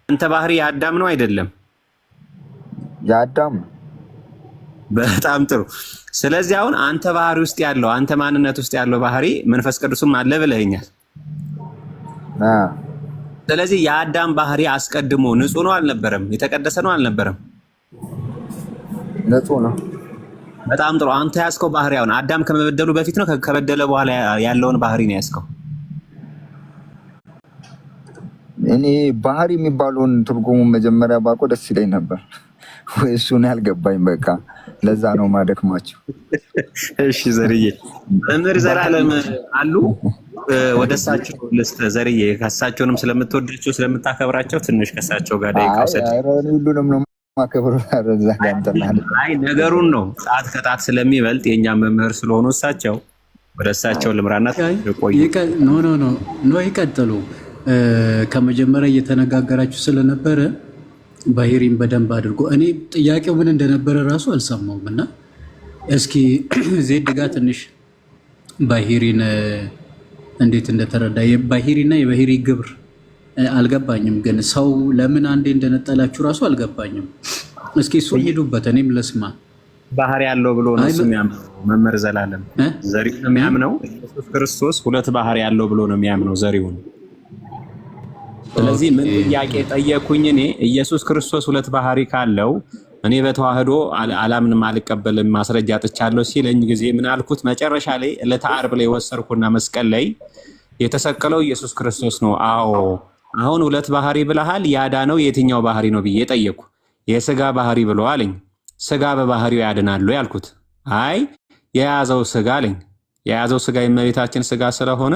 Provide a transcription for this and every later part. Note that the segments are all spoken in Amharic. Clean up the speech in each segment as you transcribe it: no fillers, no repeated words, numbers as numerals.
አንተ ባህሪ የአዳም ነው አይደለም? የአዳም። በጣም ጥሩ። ስለዚህ አሁን አንተ ባህሪ ውስጥ ያለው አንተ ማንነት ውስጥ ያለው ባህሪ መንፈስ ቅዱስም አለ ብለኸኛል። ስለዚህ የአዳም ባህሪ አስቀድሞ ንጹህ ነው አልነበረም? የተቀደሰ ነው አልነበረም? ንጹህ ነው። በጣም ጥሩ። አንተ ያስከው ባህሪ አሁን አዳም ከመበደሉ በፊት ነው ከበደለ በኋላ ያለውን ባህሪ ነው ያስከው? እኔ ባህሪ የሚባለውን ትርጉሙን መጀመሪያ ባቆ ደስ ይለኝ ነበር ወይ እሱን ያልገባኝ። በቃ ለዛ ነው ማደክማቸው። እሺ ዘርዬ፣ መምህር ዘላለም አሉ። ወደ እሳቸው ልስጥ ዘርዬ፣ ከእሳቸውንም ስለምትወዳቸው ስለምታከብራቸው ትንሽ ከእሳቸው ጋር ደቂቃው ሰጥ። ሁሉንም ነው ማከብረው። አረዛ ጋንተናል። አይ ነገሩን ነው ሰዓት ከጣት ስለሚበልጥ የኛ መምህር ስለሆኑ እሳቸው ወደ እሳቸው ልምራና ቆይ። ኖ ይቀጥሉ። ከመጀመሪያ እየተነጋገራችሁ ስለነበረ ባህሪን በደንብ አድርጎ እኔ ጥያቄው ምን እንደነበረ ራሱ አልሰማውም እና እስኪ ዜድ ጋር ትንሽ ባህሪን እንዴት እንደተረዳ የባህሪና የባህሪ ግብር አልገባኝም። ግን ሰው ለምን አንዴ እንደነጠላችሁ ራሱ አልገባኝም። እስኪ እሱ ሄዱበት እኔም ለስማ። ባህሪ ያለው ብሎ ነው እሱ የሚያምነው መምህር ዘላለም ዘሪው ነው የሚያምነው። ኢየሱስ ክርስቶስ ሁለት ባህሪ ያለው ብሎ ነው የሚያምነው ዘሪው። ስለዚህ ምን ጥያቄ ጠየኩኝ እኔ ኢየሱስ ክርስቶስ ሁለት ባህሪ ካለው እኔ በተዋህዶ አላምንም አልቀበልም ማስረጃ አጥቻለሁ ሲለኝ ጊዜ ምን አልኩት? መጨረሻ ላይ ዕለተ ዓርብ ላይ ወሰርኩና መስቀል ላይ የተሰቀለው ኢየሱስ ክርስቶስ ነው። አዎ አሁን ሁለት ባህሪ ብለሃል፣ ያዳነው የትኛው ባህሪ ነው ብዬ ጠየቅኩ። የስጋ ባህሪ ብሎ አለኝ። ስጋ በባህሪው ያድናሉ ያልኩት፣ አይ የያዘው ስጋ አለኝ። የያዘው ስጋ የእመቤታችን ስጋ ስለሆነ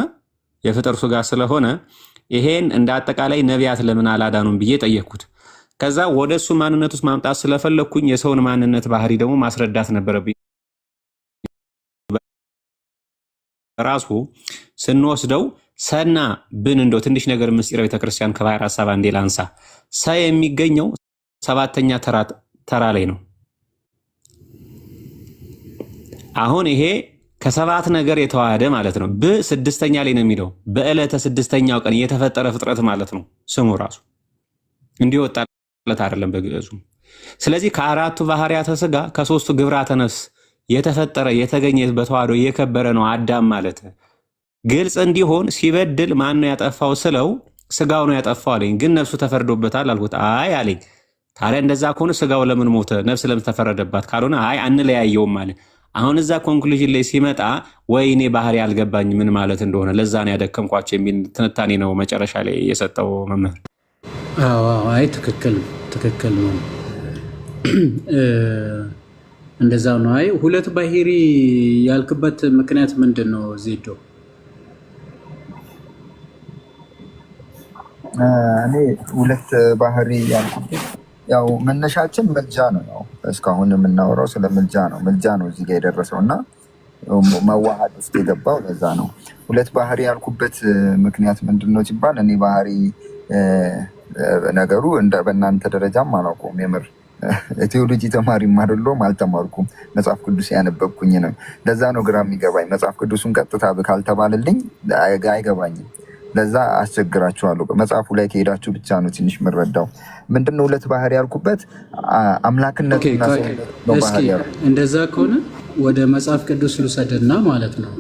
የፍጥር ስጋ ስለሆነ ይሄን እንደ አጠቃላይ ነቢያት ለምን አላዳኑም ብዬ ጠየቅኩት። ከዛ ወደ እሱ ማንነት ውስጥ ማምጣት ስለፈለግኩኝ የሰውን ማንነት ባህሪ ደግሞ ማስረዳት ነበረብኝ። ራሱ ስንወስደው ሰና ብን እንደው ትንሽ ነገር ምስጢረ ቤተክርስቲያን ከባህር ሐሳብ አንዴ ላንሳ። ሰ የሚገኘው ሰባተኛ ተራ ላይ ነው። አሁን ይሄ ከሰባት ነገር የተዋሃደ ማለት ነው። በስድስተኛ ላይ ነው የሚለው። በዕለተ ስድስተኛው ቀን የተፈጠረ ፍጥረት ማለት ነው ስሙ ራሱ እንዲወጣለት አይደለም በግዕዙ። ስለዚህ ከአራቱ ባህሪያተ ስጋ ከሶስቱ ግብራተ ነፍስ የተፈጠረ የተገኘ በተዋህዶ የከበረ ነው አዳም ማለት። ግልጽ እንዲሆን ሲበድል ማን ነው ያጠፋው ስለው ስጋው ነው ያጠፋው አለኝ። ግን ነፍሱ ተፈርዶበታል አልኩት። አይ አለኝ። ታዲያ እንደዛ ከሆነ ስጋው ለምን ሞተ? ነፍስ ለምን ተፈረደባት? ካልሆነ አይ አንለያየውም አለ። አሁን እዛ ኮንክሉዥን ላይ ሲመጣ ወይኔ ባህሪ አልገባኝ ምን ማለት እንደሆነ ለዛ ነው ያደከምኳቸው የሚል ትንታኔ ነው መጨረሻ ላይ የሰጠው መምህር። አይ ትክክል ነው፣ እንደዛ ነው። አይ ሁለት ባህሪ ያልክበት ምክንያት ምንድን ነው ዜዶ? እኔ ሁለት ባህሪ ያልኩበት ያው መነሻችን ምልጃ ነው። ያው እስካሁን የምናወራው ስለ ምልጃ ነው። ምልጃ ነው እዚህ ጋር የደረሰው እና መዋሃድ ውስጥ የገባው ለዛ ነው። ሁለት ባህሪ ያልኩበት ምክንያት ምንድን ነው ሲባል እኔ ባህሪ ነገሩ በእናንተ ደረጃም አላውቀውም። የምር ቴዎሎጂ ተማሪም አይደለሁም፣ አልተማርኩም። መጽሐፍ ቅዱስ ያነበብኩኝ ነው። ለዛ ነው ግራ የሚገባኝ። መጽሐፍ ቅዱሱን ቀጥታ ካልተባለልኝ አይገባኝም። ለዛ አስቸግራችኋለሁ። መጽሐፉ ላይ ከሄዳችሁ ብቻ ነው ትንሽ የምረዳው። ምንድነው ሁለት ባህሪ ያልኩበት አምላክነትና ባህሪ። እንደዛ ከሆነ ወደ መጽሐፍ ቅዱስ ልውሰድና ማለት ነው።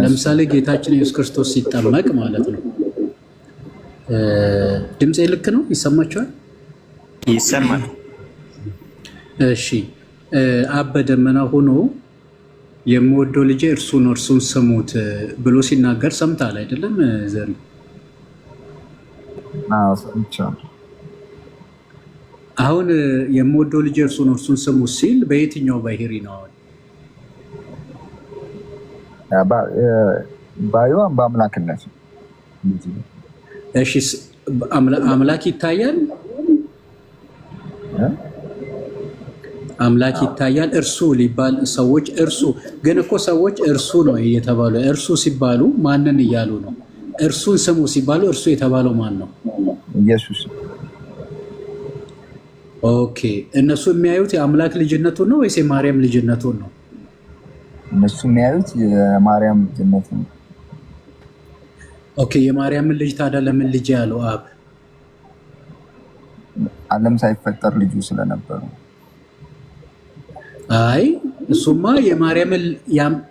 ለምሳሌ ጌታችን ኢየሱስ ክርስቶስ ሲጠመቅ ማለት ነው። ድምፄ ልክ ነው? ይሰማችኋል? ይሰማል። እሺ። አብ በደመና ሆኖ የምወደው ልጄ እርሱ ነው እርሱን ስሙት ብሎ ሲናገር ሰምታል አይደለም ዘሪ? አሁን የምወደው ልጄ እርሱ ነው እርሱን ስሙት ሲል በየትኛው ባህሪ ነው? ባዩን በአምላክነት። እሺ አምላክ ይታያል፣ አምላክ ይታያል። እርሱ ሊባል ሰዎች እርሱ ግን እኮ ሰዎች እርሱ ነው እየተባሉ እርሱ ሲባሉ ማንን እያሉ ነው? እርሱን ስሙ ሲባሉ እርሱ የተባለው ማን ነው? ኢየሱስ። ኦኬ። እነሱ የሚያዩት የአምላክ ልጅነቱን ነው ወይስ የማርያም ልጅነቱን ነው? እነሱ የሚያዩት የማርያም ልጅነቱን ነው። ኦኬ። የማርያምን ልጅ ታዲያ ለምን ልጅ ያለው አብ? ዓለም ሳይፈጠር ልጁ ስለነበሩ። አይ እሱማ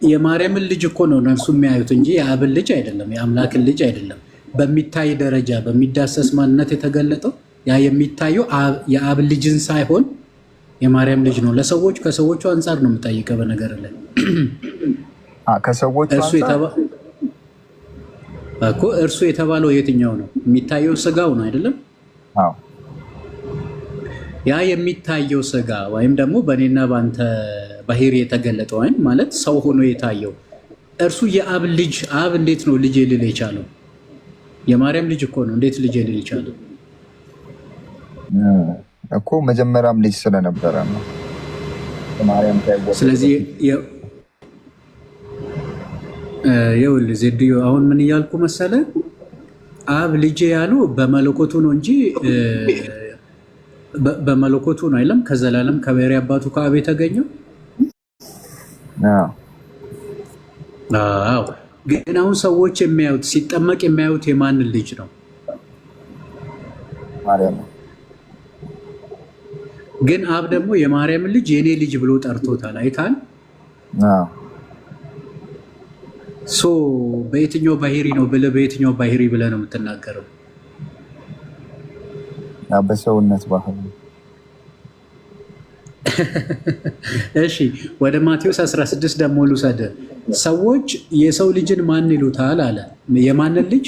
የማርያምን ልጅ እኮ ነው እነሱ የሚያዩት እንጂ የአብን ልጅ አይደለም፣ የአምላክን ልጅ አይደለም። በሚታይ ደረጃ በሚዳሰስ ማንነት የተገለጠው ያ የሚታየው የአብ ልጅን ሳይሆን የማርያም ልጅ ነው። ለሰዎች ከሰዎቹ አንጻር ነው የምጠይቀው። በነገር ላይ ከሰዎቹ እርሱ የተባለው የትኛው ነው? የሚታየው ስጋው ነው አይደለም? አዎ ያ የሚታየው ስጋ ወይም ደግሞ በእኔና በአንተ ባህሪ የተገለጠው ወይም ማለት ሰው ሆኖ የታየው እርሱ የአብ ልጅ። አብ እንዴት ነው ልጅ ሊል የቻለው? የማርያም ልጅ እኮ ነው። እንዴት ልጅ ሊል የቻለው? እኮ መጀመሪያም ልጅ ስለነበረ ነው። ስለዚህ ይኸውልህ ዜድዮ አሁን ምን እያልኩ መሰለ፣ አብ ልጅ ያሉ በመለኮቱ ነው እንጂ በመለኮቱ ነው አይደለም። ከዘላለም ከባሕርይ አባቱ ከአብ የተገኘው። አዎ ግን አሁን ሰዎች የሚያዩት ሲጠመቅ የሚያዩት የማንን ልጅ ነው? ማርያም። ግን አብ ደግሞ የማርያምን ልጅ የኔ ልጅ ብሎ ጠርቶታል። አይታል። ሶ በየትኛው ባህሪ ነው ብለህ በየትኛው ባህሪ ብለህ ነው የምትናገረው? በሰውነት ባህሪ። እሺ ወደ ማቴዎስ 16 ደግሞ ልውሰድ። ሰዎች የሰው ልጅን ማን ይሉታል አለ። የማንን ልጅ?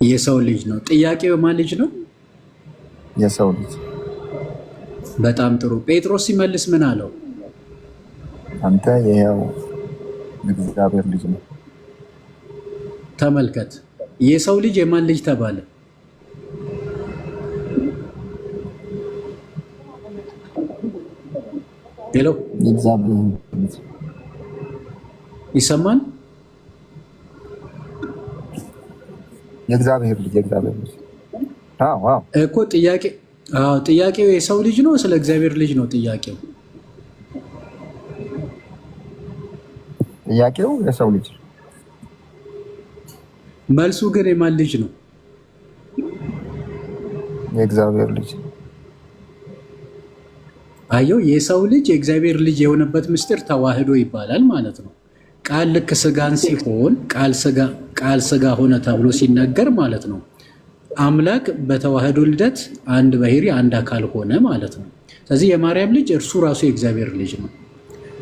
የሰው ልጅ ነው። ጥያቄው የማን ልጅ ነው? የሰው ልጅ። በጣም ጥሩ። ጴጥሮስ ሲመልስ ምን አለው? አንተ የሕያው እግዚአብሔር ልጅ ነው። ተመልከት፣ የሰው ልጅ የማን ልጅ ተባለ? ሄሎ፣ ይሰማል? የእግዚአብሔር ልጅ እኮ ጥያቄው የሰው ልጅ ነው ስለ እግዚአብሔር ልጅ ነው ጥያቄው? ጥያቄው የሰው ልጅ፣ መልሱ ግን የማን ልጅ ነው? የእግዚአብሔር ልጅ። አየው፣ የሰው ልጅ የእግዚአብሔር ልጅ የሆነበት ምስጢር ተዋህዶ ይባላል ማለት ነው። ቃል ልክ ስጋን ሲሆን ቃል ስጋ ሆነ ተብሎ ሲነገር ማለት ነው። አምላክ በተዋህዶ ልደት አንድ ባህሪ አንድ አካል ሆነ ማለት ነው። ስለዚህ የማርያም ልጅ እርሱ ራሱ የእግዚአብሔር ልጅ ነው።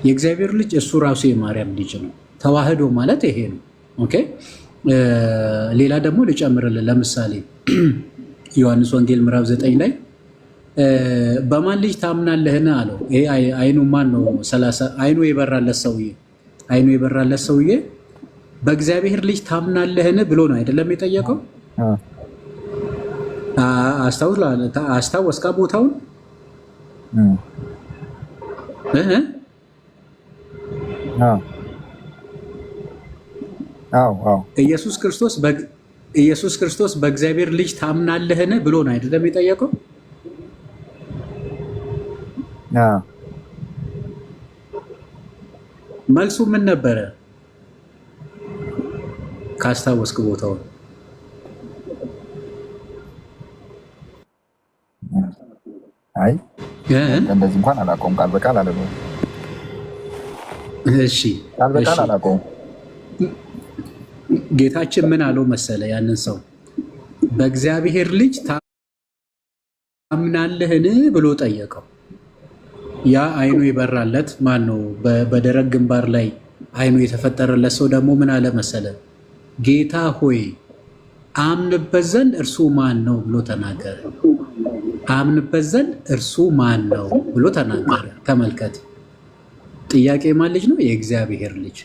የእግዚአብሔር ልጅ እሱ ራሱ የማርያም ልጅ ነው። ተዋህዶ ማለት ይሄ ነው። ኦኬ። ሌላ ደግሞ ልጨምርልን። ለምሳሌ ዮሐንስ ወንጌል ምዕራፍ 9 ላይ በማን ልጅ ታምናለህን አለው። ይሄ አይኑ ማን ነው? አይኑ የበራለት ሰውዬ በእግዚአብሔር ልጅ ታምናለህን ብሎ ነው አይደለም የጠየቀው? አስታወስካ ቦታውን? ኢየሱስ ክርስቶስ በእግዚአብሔር ልጅ ታምናለህን ብሎ ነው አይደለም የጠየቀው? መልሱ ምን ነበረ? ካስታወስክ ቦታውን? አይ እንደዚህ እንኳን አላውቀውም። ቃል በቃል አለ ነው። እሺ ቃል በቃል አላውቀውም። ጌታችን ምን አለው መሰለ? ያንን ሰው በእግዚአብሔር ልጅ ታምናለህን ብሎ ጠየቀው። ያ አይኑ የበራለት ማን ነው? በደረቅ ግንባር ላይ አይኑ የተፈጠረለት ሰው ደግሞ ምን አለ መሰለ? ጌታ ሆይ አምንበት ዘንድ እርሱ ማን ነው ብሎ ተናገረ። አምንበት ዘንድ እርሱ ማን ነው ብሎ ተናገረ። ተመልከት፣ ጥያቄ ማን ልጅ ነው? የእግዚአብሔር ልጅ።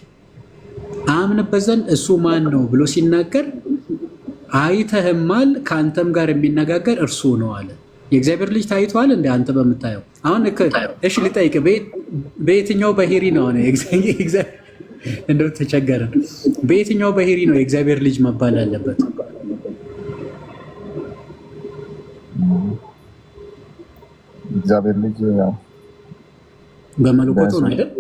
አምንበት ዘንድ እሱ ማን ነው ብሎ ሲናገር አይተህማል፣ ከአንተም ጋር የሚነጋገር እርሱ ነው አለ። የእግዚአብሔር ልጅ ታይቷል እንደ አንተ በምታየው? አሁን እሺ ልጠይቅ፣ በየትኛው ባህሪ ነው እንደው ተቸገረን። በየትኛው ባህሪ ነው የእግዚአብሔር ልጅ መባል ያለበት? እግዚአብሔር ልጅ በመለኮቱ ነው አይደል?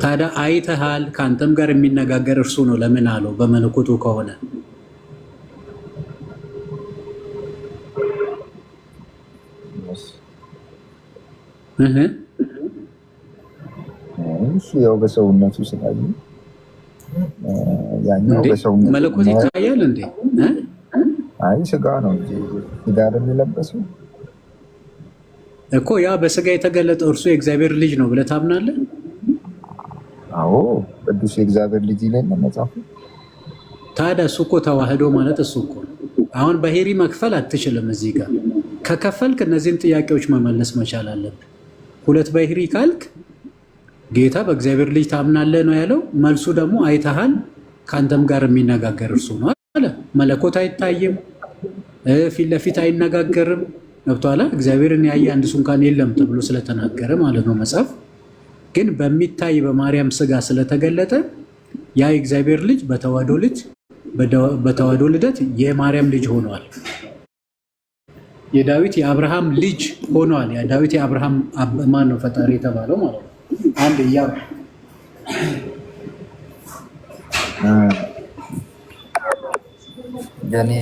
ታዲያ አይተሃል፣ ከአንተም ጋር የሚነጋገር እርሱ ነው ለምን አለው? በመለኮቱ ከሆነ እሱ ያው በሰውነቱ ስላየ ያኛው በሰውነቱ መለኮት ይታያል እንዴ? አይ ስጋ ነው እንጂ ስጋ አይደል የለበሰው እኮ። ያ በስጋ የተገለጠው እርሱ የእግዚአብሔር ልጅ ነው ብለህ ታምናለህ? አዎ ቅዱስ የእግዚአብሔር ልጅ ይላል መጽሐፉ። ታዲያ እሱ እኮ ተዋህዶ ማለት እሱ እኮ አሁን ባህሪ መክፈል አትችልም። እዚህ ጋር ከከፈልክ እነዚህን ጥያቄዎች መመለስ መቻል አለብን። ሁለት ባህሪ ካልክ ጌታ በእግዚአብሔር ልጅ ታምናለህ ነው ያለው። መልሱ ደግሞ አይተሃል፣ ከአንተም ጋር የሚነጋገር እርሱ ነው አለ። መለኮት አይታይም፣ ፊት ለፊት አይነጋገርም። ገብቶሃል? እግዚአብሔርን ያየ አንድ እሱ እንኳን የለም ተብሎ ስለተናገረ ማለት ነው መጽሐፍ። ግን በሚታይ በማርያም ስጋ ስለተገለጠ ያ የእግዚአብሔር ልጅ በተዋህዶ ልደት የማርያም ልጅ ሆኗል። የዳዊት የአብርሃም ልጅ ሆኗል። ያ ዳዊት የአብርሃም ማን ነው? ፈጣሪ የተባለው ማለት ነው። አንድ የኔ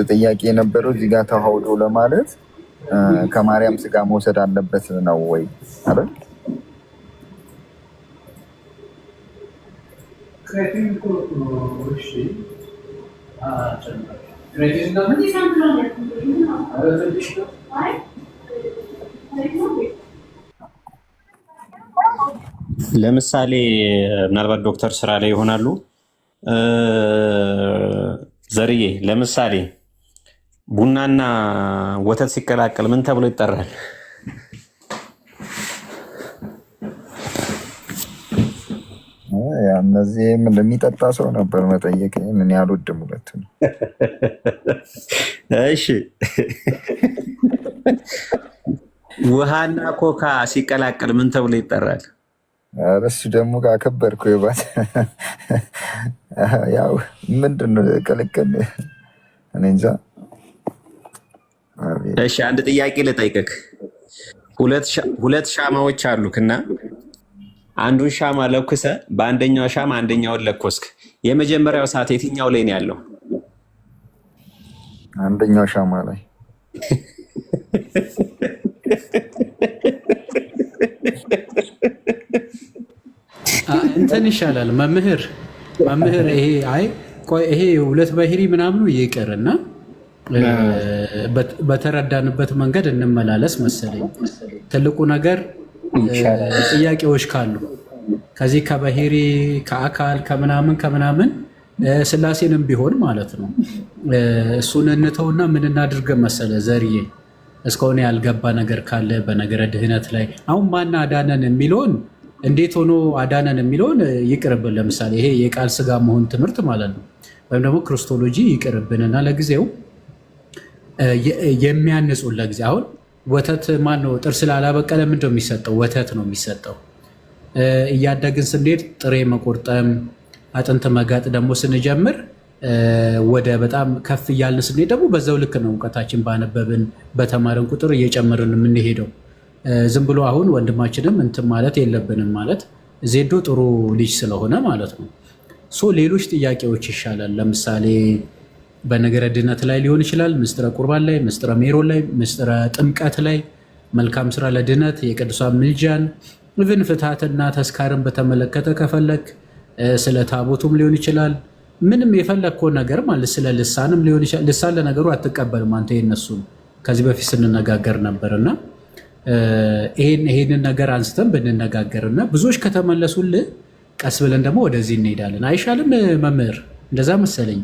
ጥያቄ የነበረው እዚህ ጋር ተዋህዶ ለማለት ከማርያም ስጋ መውሰድ አለበት ነው ወይ አይደል? ለምሳሌ ምናልባት ዶክተር ስራ ላይ ይሆናሉ። ዘርዬ ለምሳሌ ቡናና ወተት ሲቀላቀል ምን ተብሎ ይጠራል? እነዚህም እንደሚጠጣ ሰው ነበር መጠየቅ። ምን ያልወድም ሁለት ነው። እሺ ውሃና ኮካ ሲቀላቀል ምን ተብሎ ይጠራል? እሱ ደግሞ ካከበርኩ ይባል ያው ምንድን ነው ቅልቅል? እኔ እንጃ። እሺ አንድ ጥያቄ ልጠይቅህ። ሁለት ሻማዎች አሉክና አንዱን ሻማ ለኩሰ በአንደኛው ሻማ አንደኛውን ለኮስክ። የመጀመሪያው ሰዓት የትኛው ላይ ነው ያለው? አንደኛው ሻማ ላይ። እንትን ይሻላል መምህር። ይሄ ሁለት ባህሪ ምናምኑ ይቅርና በተረዳንበት መንገድ እንመላለስ መሰለኝ። ትልቁ ነገር ጥያቄዎች ካሉ ከዚህ ከባህሪ ከአካል ከምናምን ስላሴንም ቢሆን ማለት ነው እሱን እንተውና ምን እናድርግ መሰለ ዘርዬ፣ እስካሁን ያልገባ ነገር ካለ በነገረ ድህነት ላይ አሁን ማን አዳነን የሚለውን እንዴት ሆኖ አዳነን የሚለውን ይቅርብን። ለምሳሌ ይሄ የቃል ስጋ መሆን ትምህርት ማለት ነው ወይም ደግሞ ክርስቶሎጂ ይቅርብንና ለጊዜው የሚያንጹን ለጊዜ አሁን ወተት ማን ነው ጥርስ ላላበቀለ ምንድነው የሚሰጠው? ወተት ነው የሚሰጠው። እያደግን ስንሄድ ጥሬ መቆርጠም አጥንት መጋጥ ደግሞ ስንጀምር ወደ በጣም ከፍ እያልን ስንሄድ ደግሞ በዛው ልክ ነው እውቀታችን ባነበብን በተማርን ቁጥር እየጨመርን የምንሄደው። ዝም ብሎ አሁን ወንድማችንም እንትን ማለት የለብንም ማለት ዜዶ ጥሩ ልጅ ስለሆነ ማለት ነው። ሌሎች ጥያቄዎች ይሻላል። ለምሳሌ በነገረ ድነት ላይ ሊሆን ይችላል፣ ምስጢረ ቁርባን ላይ፣ ምስጢረ ሜሮን ላይ፣ ምስጢረ ጥምቀት ላይ፣ መልካም ስራ ለድነት፣ የቅዱሳን ምልጃን፣ ኢቭን ፍትሐትና ተስካርን በተመለከተ ከፈለግ ስለ ታቦቱም ሊሆን ይችላል። ምንም የፈለግከው ነገር ማለት ስለ ልሳንም ሊሆን ይችላል። ልሳን ለነገሩ አትቀበልም አንተ የነሱ ከዚህ በፊት ስንነጋገር ነበርና ይሄንን ነገር አንስተን ብንነጋገርና ብዙዎች ከተመለሱልህ ቀስ ብለን ደግሞ ወደዚህ እንሄዳለን። አይሻልም መምህር? እንደዛ መሰለኝ።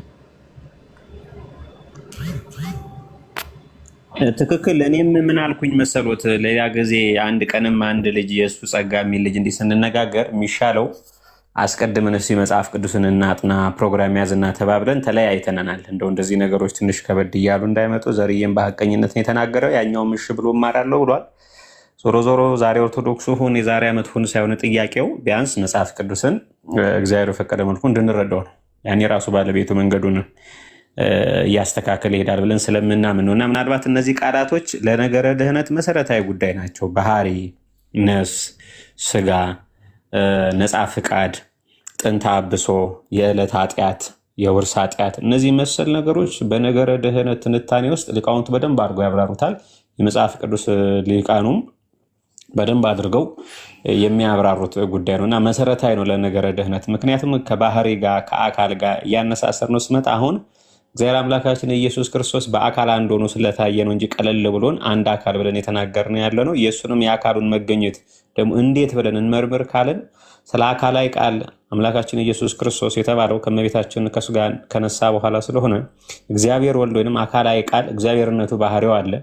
ትክክል። እኔም ምን አልኩኝ መሰሎት፣ ሌላ ጊዜ አንድ ቀንም አንድ ልጅ የእሱ ጸጋ የሚል ልጅ እንዲህ ስንነጋገር የሚሻለው አስቀድመን እስኪ መጽሐፍ ቅዱስን እናጥና ፕሮግራም ያዝና ተባብለን ተለያይተናል። እንደው እንደዚህ ነገሮች ትንሽ ከበድ እያሉ እንዳይመጡ ዘርዬም በሀቀኝነት ነው የተናገረው። ያኛውም እሺ ብሎ እማራለሁ ብሏል። ዞሮ ዞሮ ዛሬ ኦርቶዶክሱ ሁን የዛሬ ዓመት ሁን ሳይሆን ጥያቄው ቢያንስ መጽሐፍ ቅዱስን እግዚአብሔር በፈቀደ መልኩ እንድንረዳው ነው። ያኔ ራሱ ባለቤቱ መንገዱን እያስተካከል ይሄዳል ብለን ስለምናምን ነው። እና ምናልባት እነዚህ ቃላቶች ለነገረ ድህነት መሰረታዊ ጉዳይ ናቸው። ባህሪ፣ ነፍስ፣ ስጋ፣ ነፃ ፍቃድ፣ ጥንተ አብሶ፣ የዕለት ኃጢአት፣ የውርስ ኃጢአት፣ እነዚህ መሰል ነገሮች በነገረ ድህነት ትንታኔ ውስጥ ሊቃውንቱ በደንብ አድርገው ያብራሩታል። የመጽሐፍ ቅዱስ ሊቃኑም በደንብ አድርገው የሚያብራሩት ጉዳይ ነው እና መሰረታዊ ነው ለነገረ ድህነት። ምክንያቱም ከባህሪ ጋር ከአካል ጋር እያነሳሰር ነው ስመጣ አሁን እግዚአብሔር አምላካችን ኢየሱስ ክርስቶስ በአካል አንድ ሆኖ ስለታየ ነው እንጂ ቀለል ብሎን አንድ አካል ብለን የተናገርን ያለ ነው። የእሱንም የአካሉን መገኘት ደግሞ እንዴት ብለን እንመርምር ካልን ስለ አካላዊ ቃል አምላካችን ኢየሱስ ክርስቶስ የተባለው ከመቤታችን ከሱ ጋር ከነሳ በኋላ ስለሆነ እግዚአብሔር ወልድ ወይንም አካላዊ ቃል እግዚአብሔርነቱ ባህሪው አለ።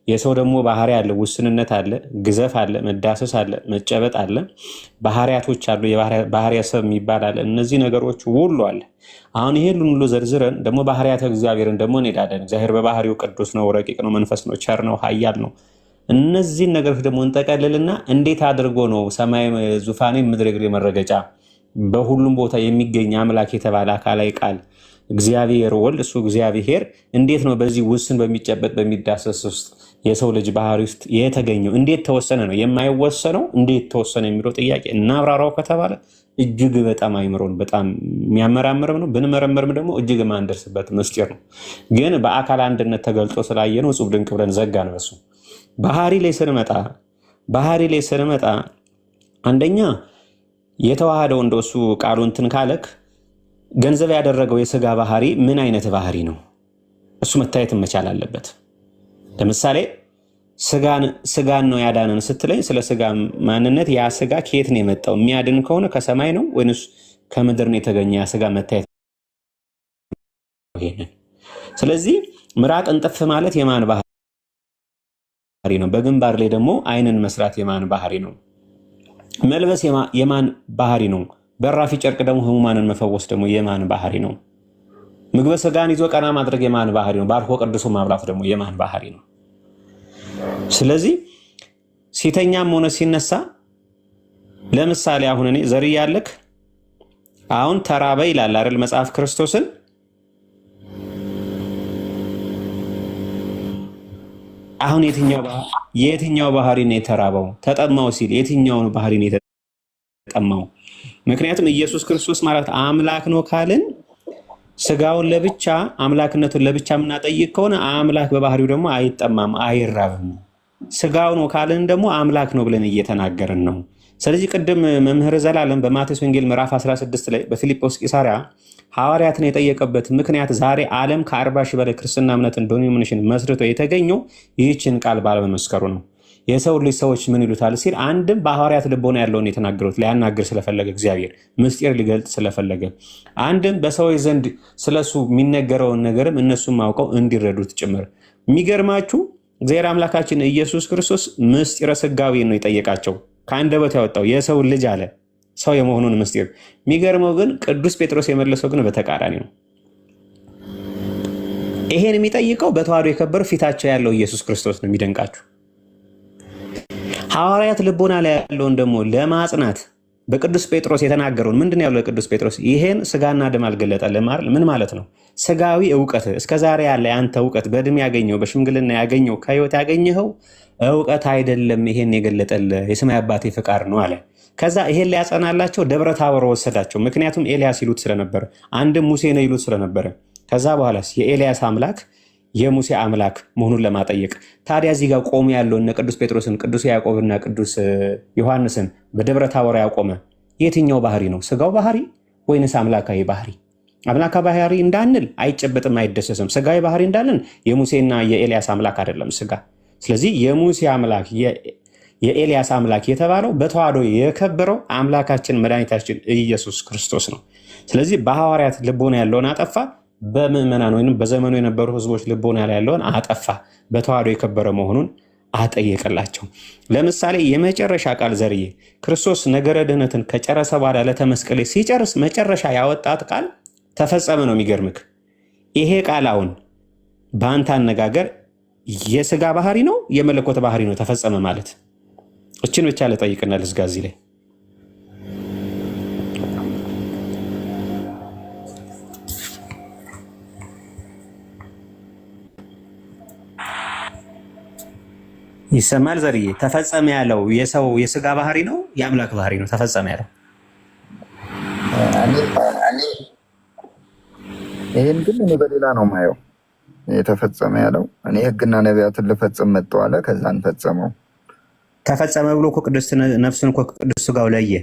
የሰው ደግሞ ባህሪ አለ፣ ውስንነት አለ፣ ግዘፍ አለ፣ መዳሰስ አለ፣ መጨበጥ አለ፣ ባህሪያቶች አሉ፣ የባህሪያ ሰብ የሚባል አለ። እነዚህ ነገሮች ሁሉ አለ። አሁን ይሄን ሁሉ ዘርዝረን ደግሞ ባህሪያተ እግዚአብሔርን ደግሞ እንሄዳለን። እግዚአብሔር በባህሪው ቅዱስ ነው፣ ረቂቅ ነው፣ መንፈስ ነው፣ ቸር ነው፣ ኃያል ነው። እነዚህን ነገሮች ደግሞ እንጠቀልልና እንዴት አድርጎ ነው ሰማይ ዙፋኔ ምድር እግሬ መረገጫ በሁሉም ቦታ የሚገኝ አምላክ የተባለ አካላዊ ቃል እግዚአብሔር ወልድ እሱ እግዚአብሔር እንዴት ነው በዚህ ውስን በሚጨበጥ በሚዳሰስ ውስጥ የሰው ልጅ ባህሪ ውስጥ የተገኘው? እንዴት ተወሰነ ነው የማይወሰነው? እንዴት ተወሰነ የሚለው ጥያቄ እናብራራው ከተባለ እጅግ በጣም አይምሮን በጣም የሚያመራምርም ነው። ብንመረምርም ደግሞ እጅግ ማንደርስበት ምስጢር ነው። ግን በአካል አንድነት ተገልጦ ስላየነው እጹብ ድንቅ ብለን ዘጋን በሱ። ባህሪ ላይ ስንመጣ አንደኛ የተዋሃደው እንደሱ ቃሉ እንትን ካለክ ገንዘብ ያደረገው የስጋ ባህሪ ምን አይነት ባህሪ ነው? እሱ መታየት መቻል አለበት። ለምሳሌ ስጋን ነው ያዳነን ስትለኝ ስለ ስጋ ማንነት ያ ስጋ ከየት ነው የመጣው? የሚያድን ከሆነ ከሰማይ ነው ወይስ ከምድር ነው የተገኘ? ያ ስጋ መታየት ይሄንን። ስለዚህ ምራቅ እንጥፍ ማለት የማን ባህሪ ነው? በግንባር ላይ ደግሞ አይንን መስራት የማን ባህሪ ነው? መልበስ የማን ባህሪ ነው? በራፊ ጨርቅ ደግሞ ህሙማንን መፈወስ ደግሞ የማን ባህሪ ነው? ምግበ ስጋን ይዞ ቀና ማድረግ የማን ባህሪ ነው? ባርኮ ቅዱሱ ማብላት ደግሞ የማን ባህሪ ነው? ስለዚህ ሲተኛም ሆነ ሲነሳ ለምሳሌ አሁን እኔ ዘርያ ያለክ አሁን ተራበ ይላል አይደል መጽሐፍ ክርስቶስን። አሁን የትኛው ባህሪ ነው የተራበው? ተጠማው ሲል የትኛውን ባህሪ ነው የተጠማው? ምክንያቱም ኢየሱስ ክርስቶስ ማለት አምላክ ነው ካልን ስጋውን ለብቻ አምላክነቱን ለብቻ የምናጠይቅ ከሆነ አምላክ በባህሪው ደግሞ አይጠማም፣ አይራብም። ስጋው ነው ካልን ደግሞ አምላክ ነው ብለን እየተናገርን ነው። ስለዚህ ቅድም መምህር ዘላለም በማቴዎስ ወንጌል ምዕራፍ 16 ላይ በፊልጶስ ቂሳርያ ሐዋርያትን የጠየቀበት ምክንያት ዛሬ ዓለም ከ40 ሺህ በላይ ክርስትና እምነትን ዶሚኒሽን መስርቶ የተገኘው ይህችን ቃል ባለመመስከሩ ነው። የሰው ልጅ ሰዎች ምን ይሉታል ሲል አንድም በሐዋርያት ልቦና ያለውን የተናገሩት ሊያናግር ስለፈለገ እግዚአብሔር ምስጢር ሊገልጥ ስለፈለገ፣ አንድም በሰዎች ዘንድ ስለሱ የሚነገረውን ነገርም እነሱም አውቀው እንዲረዱት ጭምር። የሚገርማችሁ እግዚአብሔር አምላካችን ኢየሱስ ክርስቶስ ምስጢረ ስጋዌ ነው የጠየቃቸው። ከአንደበቱ ያወጣው የሰው ልጅ አለ ሰው የመሆኑን ምስጢር። የሚገርመው ግን ቅዱስ ጴጥሮስ የመለሰው ግን በተቃራኒ ነው። ይሄን የሚጠይቀው በተዋህዶ የከበረው ፊታቸው ያለው ኢየሱስ ክርስቶስ ነው። የሚደንቃችሁ ሐዋርያት ልቦና ላይ ያለውን ደግሞ ለማጽናት በቅዱስ ጴጥሮስ የተናገረውን ምንድን ያለው ቅዱስ ጴጥሮስ ይሄን ስጋና ደም አልገለጠልህም አይደል? ምን ማለት ነው? ስጋዊ እውቀት እስከዛሬ ያለ ያንተ እውቀት በእድሜ ያገኘው በሽምግልና ያገኘው ከህይወት ያገኘኸው እውቀት አይደለም፣ ይሄን የገለጠልህ የሰማይ አባቴ ፍቃድ ነው አለ። ከዛ ይሄን ሊያጸናላቸው ደብረ ታቦር ወሰዳቸው። ምክንያቱም ኤልያስ ይሉት ስለነበረ፣ አንድም ሙሴ ነው ይሉት ስለነበረ። ከዛ በኋላስ የኤልያስ አምላክ የሙሴ አምላክ መሆኑን ለማጠየቅ ታዲያ እዚህ ጋር ቆሙ ያለውን ቅዱስ ጴጥሮስን ቅዱስ ያዕቆብና ቅዱስ ዮሐንስን በደብረ ታቦር ያቆመ የትኛው ባህሪ ነው? ስጋው ባህሪ ወይንስ አምላካዊ ባህሪ? አምላካዊ ባህሪ እንዳንል አይጨበጥም፣ አይደሰስም። ስጋዊ ባህሪ እንዳልን የሙሴና የኤልያስ አምላክ አይደለም ስጋ። ስለዚህ የሙሴ አምላክ የኤልያስ አምላክ የተባለው በተዋህዶ የከበረው አምላካችን መድኃኒታችን ኢየሱስ ክርስቶስ ነው። ስለዚህ በሐዋርያት ልቦና ያለውን አጠፋ፣ በምዕመናን ወይም በዘመኑ የነበሩ ህዝቦች ልቦና ላይ ያለውን አጠፋ፣ በተዋህዶ የከበረ መሆኑን አጠየቀላቸው። ለምሳሌ የመጨረሻ ቃል ዘርዬ ክርስቶስ ነገረ ድህነትን ከጨረሰ በኋላ ለተመስቀል ሲጨርስ መጨረሻ ያወጣት ቃል ተፈጸመ ነው። የሚገርምክ ይሄ ቃል አሁን በአንተ አነጋገር የስጋ ባህሪ ነው የመለኮት ባህሪ ነው ተፈጸመ ማለት? እችን ብቻ ለጠይቅና ልዝጋ እዚህ ላይ ይሰማል። ዘርዬ ተፈጸመ ያለው የሰው የስጋ ባህሪ ነው የአምላክ ባህሪ ነው ተፈጸመ ያለው? ይህን ግን እኔ በሌላ ነው ማየው። የተፈጸመ ያለው እኔ ህግና ነቢያትን ልፈጽም መጥተው አለ። ከዛን ፈጸመው ተፈጸመ ብሎ እኮ ቅዱስ ነፍሱን እኮ ቅዱስ ስጋው ለየ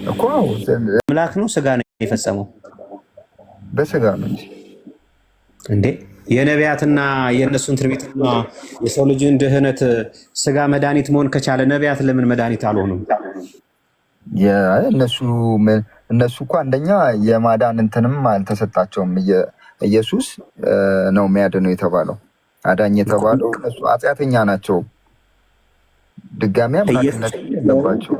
እኮ። አምላክ ነው ስጋ ነው የፈጸመው? በስጋ ነው እንዴ? የነቢያትና የእነሱን ትንቢትና የሰው ልጅን ድህነት ስጋ መድኃኒት መሆን ከቻለ ነቢያት ለምን መድኃኒት አልሆኑም? እነሱ እኮ አንደኛ የማዳን እንትንም አልተሰጣቸውም። ኢየሱስ ነው የሚያድነው የተባለው፣ አዳኝ የተባለው። እነሱ ኃጢአተኛ ናቸው፣ ድጋሚ አምላክነት የለባቸው።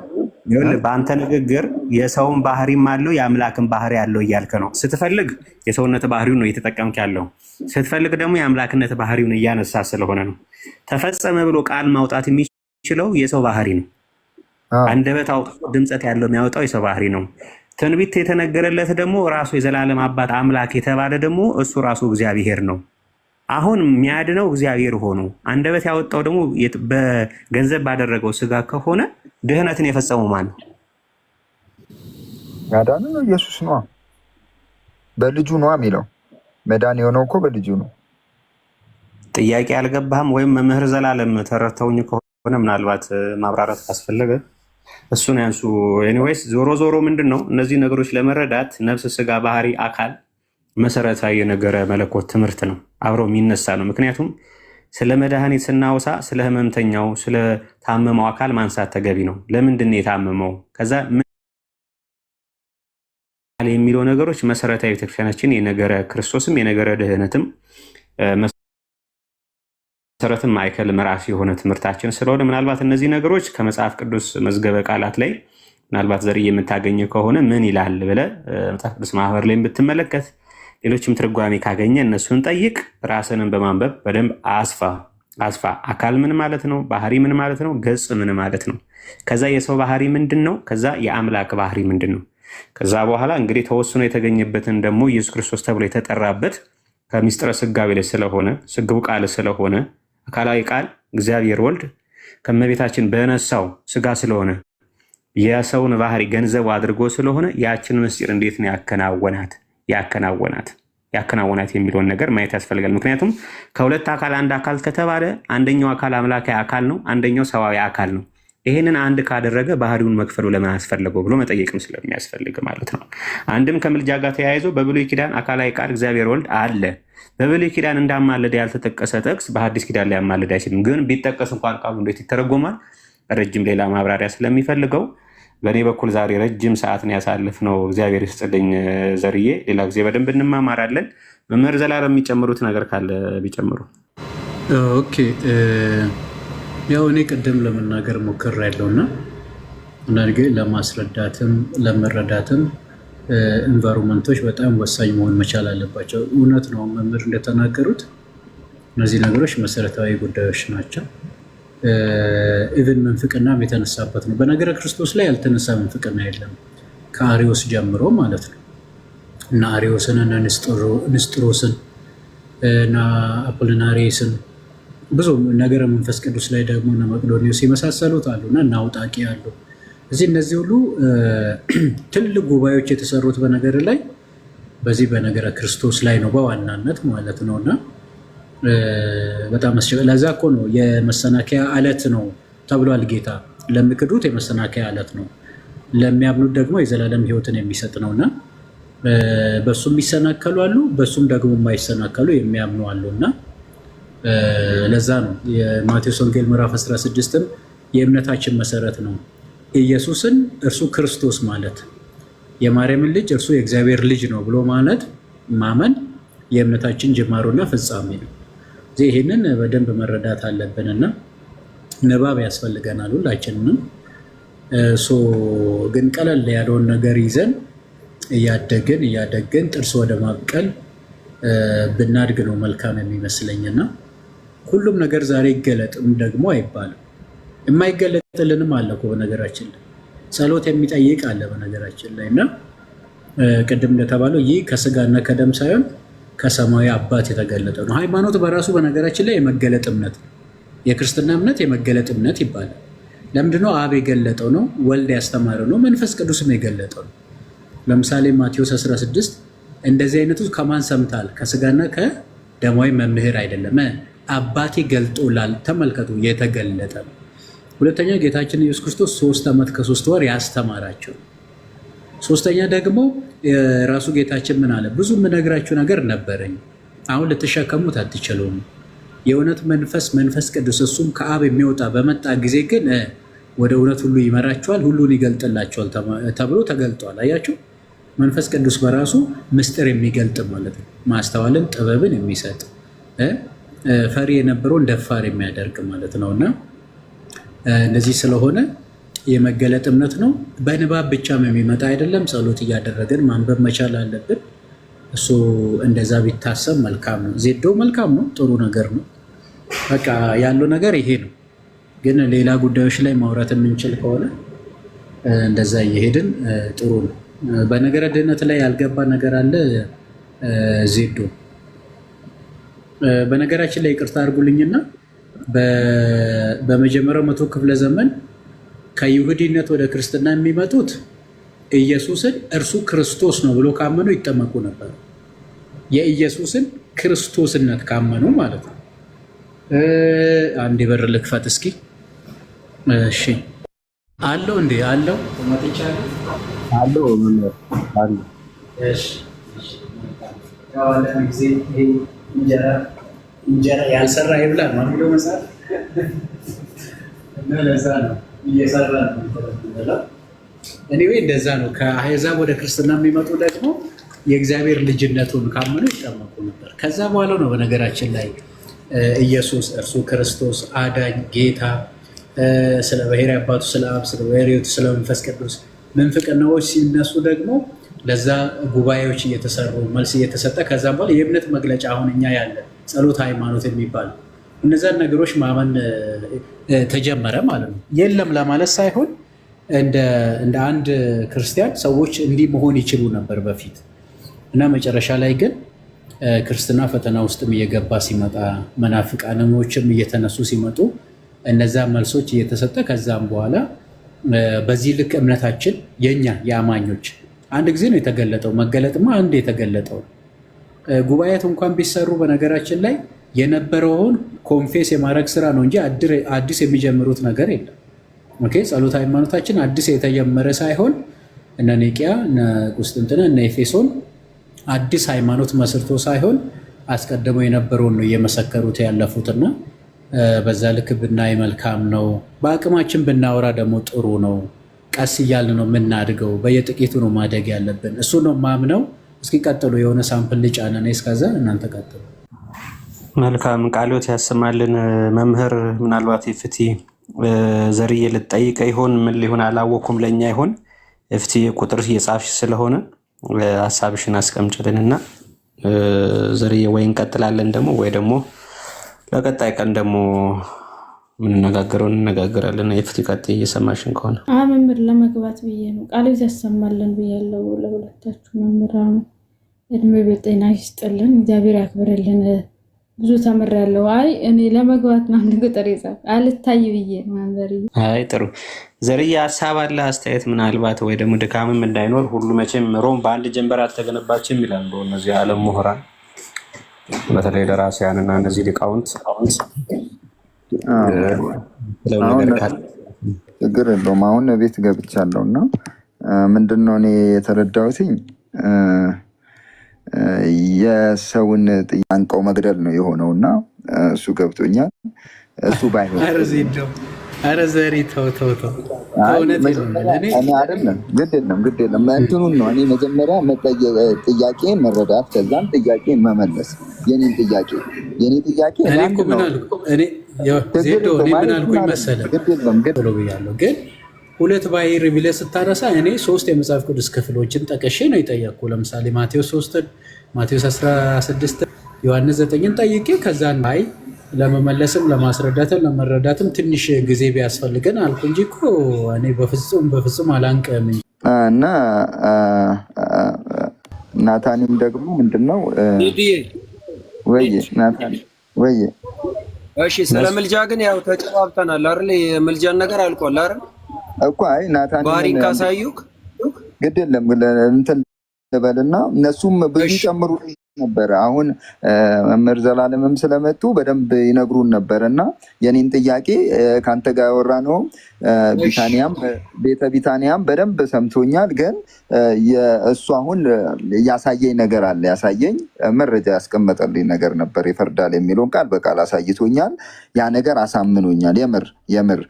በአንተ ንግግር የሰውን ባህሪም አለው የአምላክን ባህሪ ያለው እያልክ ነው። ስትፈልግ የሰውነት ባህሪውን ነው እየተጠቀምክ ያለው፣ ስትፈልግ ደግሞ የአምላክነት ባህሪውን እያነሳ ስለሆነ ነው። ተፈጸመ ብሎ ቃል ማውጣት የሚችለው የሰው ባህሪ ነው። አንደበት አውጥቶ ድምፀት ያለው የሚያወጣው የሰው ባህሪ ነው። ትንቢት የተነገረለት ደግሞ ራሱ የዘላለም አባት አምላክ የተባለ ደግሞ እሱ ራሱ እግዚአብሔር ነው። አሁን የሚያድነው እግዚአብሔር ሆኖ አንደበት ያወጣው ደግሞ በገንዘብ ባደረገው ስጋ ከሆነ ድህነትን የፈጸመው ማን ነው? ያዳነ ነው ኢየሱስ ነው። በልጁ ነው የሚለው መዳን የሆነው እኮ በልጁ ነው። ጥያቄ አልገባህም ወይም መምህር ዘላለም ተረድተውኝ ከሆነ ምናልባት ማብራራት ካስፈለገ እሱን ያንሱ። ኤኒዌይስ ዞሮ ዞሮ ምንድን ነው እነዚህ ነገሮች ለመረዳት ነፍስ፣ ስጋ፣ ባህሪ፣ አካል መሰረታዊ የነገረ መለኮት ትምህርት ነው፣ አብረው የሚነሳ ነው። ምክንያቱም ስለ መድኃኒት ስናወሳ ስለ ህመምተኛው ስለ ታመመው አካል ማንሳት ተገቢ ነው። ለምንድን ነው የታመመው? ከዛ የሚለው ነገሮች መሰረታዊ ቤተክርስቲያናችን የነገረ ክርስቶስም የነገረ ድህነትም መሰረትም ማዕከል ምዕራፍ የሆነ ትምህርታችን ስለሆነ ምናልባት እነዚህ ነገሮች ከመጽሐፍ ቅዱስ መዝገበ ቃላት ላይ ምናልባት ዘርዬ የምታገኘ ከሆነ ምን ይላል ብለህ መጽሐፍ ቅዱስ ማህበር ላይ ብትመለከት ሌሎችም ትርጓሜ ካገኘ እነሱን ጠይቅ። ራስንም በማንበብ በደንብ አስፋ። አካል ምን ማለት ነው? ባህሪ ምን ማለት ነው? ገጽ ምን ማለት ነው? ከዛ የሰው ባህሪ ምንድን ነው? ከዛ የአምላክ ባህሪ ምንድን ነው? ከዛ በኋላ እንግዲህ ተወስኖ የተገኘበትን ደግሞ ኢየሱስ ክርስቶስ ተብሎ የተጠራበት ከሚስጥረ ስጋዌ ላይ ስለሆነ ስግው ቃል ስለሆነ አካላዊ ቃል እግዚአብሔር ወልድ ከመቤታችን በነሳው ስጋ ስለሆነ የሰውን ባህሪ ገንዘቡ አድርጎ ስለሆነ ያችን ምስጢር እንዴት ነው ያከናወናት የሚለውን ነገር ማየት ያስፈልጋል። ምክንያቱም ከሁለት አካል አንድ አካል ከተባለ አንደኛው አካል አምላካዊ አካል ነው፣ አንደኛው ሰዋዊ አካል ነው። ይህንን አንድ ካደረገ ባህሪውን መክፈሉ ለምን አስፈለገው ብሎ መጠየቅም ስለሚያስፈልግ ማለት ነው። አንድም ከምልጃ ጋር ተያይዞ በብሉይ ኪዳን አካላዊ ቃል እግዚአብሔር ወልድ አለ። በብሉይ ኪዳን እንዳማለደ ያልተጠቀሰ ጥቅስ በሐዲስ ኪዳን ላይ ያማለድ አይችልም። ግን ቢጠቀስ እንኳን ቃሉ እንዴት ይተረጎማል? ረጅም ሌላ ማብራሪያ ስለሚፈልገው በእኔ በኩል ዛሬ ረጅም ሰዓትን ያሳልፍነው እግዚአብሔር ይስጥልኝ ዘርዬ። ሌላ ጊዜ በደንብ እንማማራለን። መምህር ዘላለም የሚጨምሩት ነገር ካለ ቢጨምሩ። ኦኬ፣ ያው እኔ ቅድም ለመናገር ሞክሬያለሁና አንዳንድ ለማስረዳትም ለመረዳትም ኢንቫይሮንመንቶች በጣም ወሳኝ መሆን መቻል አለባቸው። እውነት ነው መምህር እንደተናገሩት እነዚህ ነገሮች መሰረታዊ ጉዳዮች ናቸው። ኢቨን መንፍቅናም የተነሳበት ነው። በነገረ ክርስቶስ ላይ ያልተነሳ መንፍቅና የለም ከአሪዎስ ጀምሮ ማለት ነው። እና አሪዎስን እና ንስጥሮስን እና አፖሊናሪስን ብዙ ነገረ መንፈስ ቅዱስ ላይ ደግሞ እና መቅዶኒዎስ የመሳሰሉት አሉና እና አውጣቂ አሉ። እነዚህ ሁሉ ትልቅ ጉባኤዎች የተሰሩት በነገር ላይ በዚህ በነገረ ክርስቶስ ላይ ነው በዋናነት ማለት ነውና በጣም ለዛ እኮ ነው የመሰናከያ አለት ነው ተብሏል። ጌታ ለሚክዱት የመሰናከያ አለት ነው፣ ለሚያምኑት ደግሞ የዘላለም ሕይወትን የሚሰጥ ነውና በሱም የሚሰናከሉ አሉ፣ በሱም ደግሞ የማይሰናከሉ የሚያምኑ አሉና ለዛ ነው የማቴዎስ ወንጌል ምዕራፍ 16ም የእምነታችን መሰረት ነው ኢየሱስን እርሱ ክርስቶስ ማለት የማርያምን ልጅ እርሱ የእግዚአብሔር ልጅ ነው ብሎ ማለት ማመን የእምነታችን ጅማሮና ፍጻሜ ነው። ይህንን በደንብ መረዳት አለብንና ንባብ ያስፈልገናል ሁላችንንም። ግን ቀለል ያለውን ነገር ይዘን እያደግን ጥርስ ወደ ማብቀል ብናድግ ነው መልካም የሚመስለኝና ሁሉም ነገር ዛሬ ይገለጥም ደግሞ አይባልም። የማይገለጥልንም አለ እኮ በነገራችን ላይ ጸሎት የሚጠይቅ አለ በነገራችን ላይ እና ቅድም እንደተባለው ይህ ከስጋና ከደም ሳይሆን ከሰማያዊ አባት የተገለጠ ነው። ሃይማኖት በራሱ በነገራችን ላይ የመገለጥ እምነት ነው። የክርስትና እምነት የመገለጥ እምነት ይባላል። ለምንድነው? አብ የገለጠው ነው፣ ወልድ ያስተማረው ነው፣ መንፈስ ቅዱስም የገለጠው ነው። ለምሳሌ ማቴዎስ 16 እንደዚህ አይነቱ ከማን ሰምታል? ከስጋና ከደማዊ መምህር አይደለም፣ አባቴ ገልጦላል። ተመልከቱ፣ የተገለጠ ነው። ሁለተኛ ጌታችን ኢየሱስ ክርስቶስ 3 ዓመት ከ3 ወር ያስተማራቸው። ሶስተኛ ደግሞ ራሱ ጌታችን ምን አለ? ብዙ የምነግራችሁ ነገር ነበረኝ፣ አሁን ልትሸከሙት አትችሉም። የእውነት መንፈስ ቅዱስ እሱም ከአብ የሚወጣ በመጣ ጊዜ ግን ወደ እውነት ሁሉ ይመራችኋል፣ ሁሉን ይገልጥላችኋል ተብሎ ተገልጧል። አያችሁ፣ መንፈስ ቅዱስ በራሱ ምስጢር የሚገልጥ ማለት ነው። ማስተዋልን ጥበብን የሚሰጥ ፈሪ የነበረውን ደፋር የሚያደርግ ማለት ነው። እና እንደዚህ ስለሆነ የመገለጥ እምነት ነው። በንባብ ብቻም የሚመጣ አይደለም። ጸሎት እያደረግን ማንበብ መቻል አለብን። እሱ እንደዛ ቢታሰብ መልካም ነው። ዜዶ መልካም ነው፣ ጥሩ ነገር ነው። በቃ ያለው ነገር ይሄ ነው። ግን ሌላ ጉዳዮች ላይ ማውራት የምንችል ከሆነ እንደዛ እየሄድን ጥሩ ነው። በነገረ ድህነት ላይ ያልገባ ነገር አለ ዜዶ። በነገራችን ላይ ይቅርታ አድርጉልኝና በመጀመሪያው 100 ክፍለ ዘመን ከይሁዲነት ወደ ክርስትና የሚመጡት ኢየሱስን እርሱ ክርስቶስ ነው ብሎ ካመኑ ይጠመቁ ነበር። የኢየሱስን ክርስቶስነት ካመኑ ማለት ነው። አንድ በር ልክፈት እስኪ። እሺ አለው እንዴ? አለው ተመጥቻለሁ። አለው ምን አለ? እሺ ያዋለ ጊዜ እንጀራ ያልሰራ ይብላ ነው የሚለው መጽሐፍ። እና ለዛ ነው እየሰራ ነው። እኔ እንደዛ ነው። ከአሕዛብ ወደ ክርስትና የሚመጡ ደግሞ የእግዚአብሔር ልጅነቱን ካመኑ ይጠመቁ ነበር። ከዛ በኋላ ነው በነገራችን ላይ ኢየሱስ እርሱ ክርስቶስ አዳኝ ጌታ ስለ ባሕርይ አባቱ ስለ አብ ስለ ባሕርይ ሕይወቱ ስለ መንፈስ ቅዱስ ምንፍቅናዎች ሲነሱ ደግሞ ለዛ ጉባኤዎች እየተሰሩ መልስ እየተሰጠ ከዛ በኋላ የእምነት መግለጫ አሁን እኛ ያለ ጸሎት ሃይማኖት የሚባል እነዛን ነገሮች ማመን ተጀመረ ማለት ነው። የለም ለማለት ሳይሆን እንደ አንድ ክርስቲያን ሰዎች እንዲህ መሆን ይችሉ ነበር በፊት እና መጨረሻ ላይ ግን ክርስትና ፈተና ውስጥም እየገባ ሲመጣ መናፍቃኖችም እየተነሱ ሲመጡ እነዛ መልሶች እየተሰጠ ከዛም በኋላ በዚህ ልክ እምነታችን የኛ የአማኞች አንድ ጊዜ ነው የተገለጠው። መገለጥማ አንድ የተገለጠው ጉባኤት እንኳን ቢሰሩ በነገራችን ላይ የነበረውን ኮንፌስ የማድረግ ስራ ነው እንጂ አዲስ የሚጀምሩት ነገር የለም። ኦኬ፣ ጸሎት ሃይማኖታችን አዲስ የተጀመረ ሳይሆን እነ ኒቂያ እነ ቁስጥንጥንያ እነ ኤፌሶን አዲስ ሃይማኖት መስርቶ ሳይሆን አስቀድሞ የነበረውን ነው እየመሰከሩት ያለፉትና በዛ ልክ ብናይ መልካም ነው። በአቅማችን ብናወራ ደግሞ ጥሩ ነው። ቀስ እያልን ነው የምናድገው። በየጥቂቱ ነው ማደግ ያለብን። እሱ ነው ማምነው። እስኪ ቀጥሉ። የሆነ ሳምፕል ልጫነን። እስከዛ እናንተ ቀጥሉ። መልካም ቃሎት ያሰማልን መምህር። ምናልባት የፍቲ ዘርዬ ልጠይቀ ይሆን ምን ሊሆን አላወኩም። ለእኛ ይሆን የፍቲ ቁጥር እየጻፍሽ ስለሆነ ሀሳብሽን አስቀምጭልንና ዘርዬ ወይ እንቀጥላለን ደግሞ ወይ ደግሞ ለቀጣይ ቀን ደግሞ ምንነጋገረው እንነጋገራለን። የፍቲ ቀጥ እየሰማሽን ከሆነ መምህር ለመግባት ብዬ ነው። ቃሎት ያሰማልን ብያለሁ ለሁለታችሁ መምህራኑ። እድሜ በጤና ይስጥልን፣ እግዚአብሔር ያክብርልን። ብዙ ተምሬያለሁ። አይ እኔ ለመግባት ነው አንድ ቁጥር ይጻፍ አልታይ ብዬ ነው መምህር። አይ ጥሩ ዘርዬ ሀሳብ አለ አስተያየት፣ ምናልባት ወይ ደግሞ ድካምም እንዳይኖር ሁሉ መቼም ሮም በአንድ ጀንበር አልተገነባችም ይላሉ እነዚህ የዓለም ምሁራን፣ በተለይ ደራሲያንና እነዚህ ሊቃውንት። ችግር የለውም። አሁን ቤት ገብቻለሁ እና ምንድነው እኔ የተረዳሁትኝ የሰውን አንቀው መግደል ነው የሆነው እና እሱ ገብቶኛል። እሱ ባይሆን ኧረ ዘሪ ተው አይደለም፣ ግድ የለም እንትኑን ነው እኔ መጀመሪያ ጥያቄን መረዳት ከዛም ጥያቄን መመለስ። የኔ ጥያቄ ምን አልኩኝ መሰለህ? ግን ሁለት ባሕርይ ብለህ ስታነሳ እኔ 3 የመጽሐፍ ቅዱስ ክፍሎችን ጠቅሼ ነው የጠየቅኩ። ለምሳሌ ማቴዎስ 3፣ ማቴዎስ 16፣ ዮሐንስ 9ን ጠይቄ ከዛ አይ ለመመለስም ለማስረዳትም ለመረዳትም ትንሽ ጊዜ ቢያስፈልገን አልኩ እንጂ እኮ እኔ በፍጹም አላንቀም እና ናታኒም ደግሞ ምንድነው ወይ እሺ፣ ስለ ምልጃ ግን ያው ተጨባብተናል አይደል? የምልጃን ነገር አልቋል አይደል እኮ። አይ ናታኒም ባህሪን ካሳዩክ ግድ የለም እንትን ልበልና እነሱም ብዙ ጨምሩ ነበር። አሁን መምህር ዘላለምም ስለመጡ በደንብ ይነግሩን ነበር እና የኔን ጥያቄ ከአንተ ጋር ያወራ ነው። ቢታኒያም ቤተ ቢታኒያም በደንብ ሰምቶኛል። ግን እሱ አሁን ያሳየኝ ነገር አለ። ያሳየኝ መረጃ ያስቀመጠልኝ ነገር ነበር። ይፈርዳል የሚለውን ቃል በቃል አሳይቶኛል። ያ ነገር አሳምኖኛል። የምር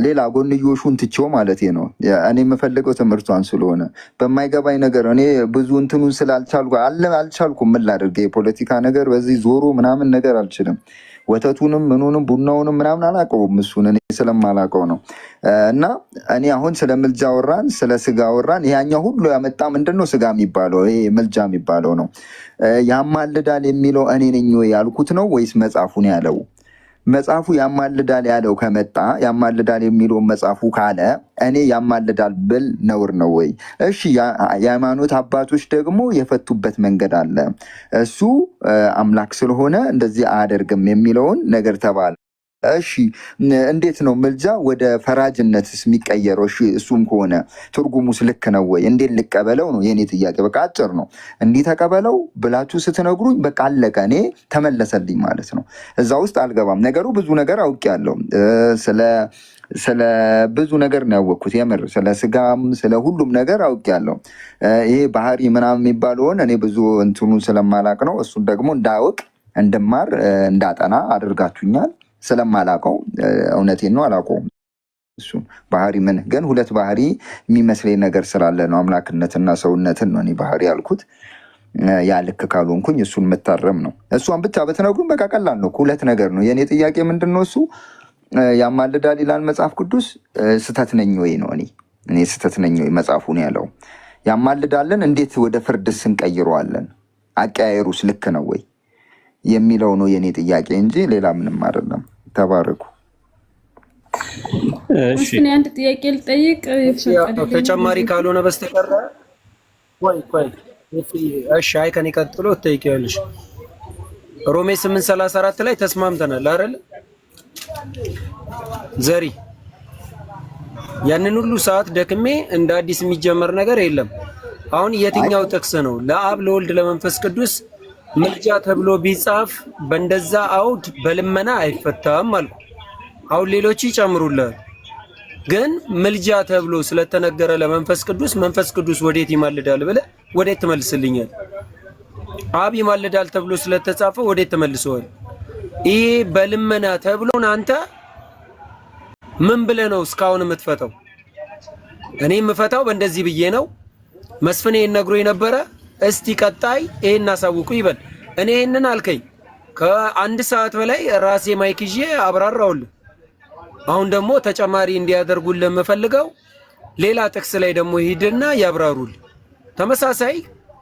ሌላ ጎንዮሹን ትቼው ማለት ነው። እኔ የምፈልገው ትምህርቷን ስለሆነ በማይገባኝ ነገር እኔ ብዙ እንትኑን አልቻልኩም። ምን ላድርግ? የፖለቲካ ነገር በዚህ ዞሮ ምናምን ነገር አልችልም። ወተቱንም ምኑንም ቡናውንም ምናምን አላውቀውም። እሱን እኔ ስለማላውቀው ነው። እና እኔ አሁን ስለ ምልጃ ወራን፣ ስለ ስጋ ወራን። ያኛው ሁሉ ያመጣ ምንድነው? ስጋ የሚባለው ይሄ ምልጃ የሚባለው ነው። ያማልዳል የሚለው እኔ ነኝ ወይ ያልኩት ነው ወይስ መጽሐፉን ያለው? መጽሐፉ ያማልዳል ያለው ከመጣ ያማልዳል የሚለውን መጽሐፉ ካለ እኔ ያማልዳል ብል ነውር ነው ወይ? እሺ የሃይማኖት አባቶች ደግሞ የፈቱበት መንገድ አለ። እሱ አምላክ ስለሆነ እንደዚህ አያደርግም የሚለውን ነገር ተባለ። እሺ እንዴት ነው ምልጃ ወደ ፈራጅነትስ የሚቀየረው? እሺ እሱም ከሆነ ትርጉሙስ ልክ ነው ወይ? እንዴት ልቀበለው ነው የኔ ጥያቄ። በቃ አጭር ነው። እንዲህ ተቀበለው ብላችሁ ስትነግሩኝ በቃ አለቀ። እኔ ተመለሰልኝ ማለት ነው። እዛ ውስጥ አልገባም። ነገሩ ብዙ ነገር አውቄያለሁ። ስለ ብዙ ነገር ነው ያወቅኩት። የምር ስለ ስጋም ስለ ሁሉም ነገር አውቄያለሁ። ይሄ ባህሪ ምናምን የሚባለውን እኔ ብዙ እንትኑን ስለማላቅ ነው። እሱን ደግሞ እንዳውቅ እንድማር እንዳጠና አድርጋችሁኛል። ስለማላውቀው እውነቴን ነው አላውቀውም። እሱን ባህሪ ምን ግን ሁለት ባህሪ የሚመስለኝ ነገር ስላለ ነው። አምላክነትና ሰውነትን ነው እኔ ባህሪ ያልኩት። ያ ልክ ካልሆንኩኝ እሱን የምታረም ነው። እሷን ብቻ በትነግሩኝ በቃ ቀላል ነው። ሁለት ነገር ነው የእኔ ጥያቄ። ምንድን ነው እሱ? ያማልዳል ይላል መጽሐፍ ቅዱስ። ስህተት ነኝ ወይ ነው? እኔ ስህተት ነኝ ወይ? መጽሐፉን ያለው ያማልዳለን እንዴት ወደ ፍርድስ እንቀይረዋለን? አቀያየሩስ ልክ ነው ወይ የሚለው ነው የኔ ጥያቄ እንጂ ሌላ ምንም አይደለም። ተባረኩ። እሺ አንድ ጥያቄ ልጠይቅ ተጨማሪ ካልሆነ በስተቀር ቆይ እሺ አይ ከኔ ቀጥሎ ትጠይቂያለሽ። ሮሜ 8:34 ላይ ተስማምተናል አይደል? ዘሪ ያንን ሁሉ ሰዓት ደክሜ እንደ አዲስ የሚጀመር ነገር የለም። አሁን የትኛው ጥቅስ ነው ለአብ ለወልድ ለመንፈስ ቅዱስ ምልጃ ተብሎ ቢጻፍ በእንደዛ አውድ በልመና አይፈታም አልኩ። አሁን ሌሎች ይጨምሩልሃል። ግን ምልጃ ተብሎ ስለተነገረ ለመንፈስ ቅዱስ መንፈስ ቅዱስ ወዴት ይማልዳል ብለህ ወዴት ትመልስልኛል? አብ ይማልዳል ተብሎ ስለተጻፈ ወዴት ተመልሰዋል? ይሄ በልመና ተብሎ አንተ ምን ብለህ ነው እስካሁን የምትፈታው? እኔ የምፈታው በእንደዚህ ብዬ ነው። መስፍኔ ነግሮኝ ነበረ። እስቲ ቀጣይ ይሄን አሳውቁ ይበል። እኔ ይሄንን አልከኝ ከአንድ ሰዓት በላይ ራሴ ማይክ ይዤ አብራራውልህ። አሁን ደግሞ ተጨማሪ እንዲያደርጉልህ የምፈልገው ሌላ ጥቅስ ላይ ደግሞ ሂድና ያብራሩልህ። ተመሳሳይ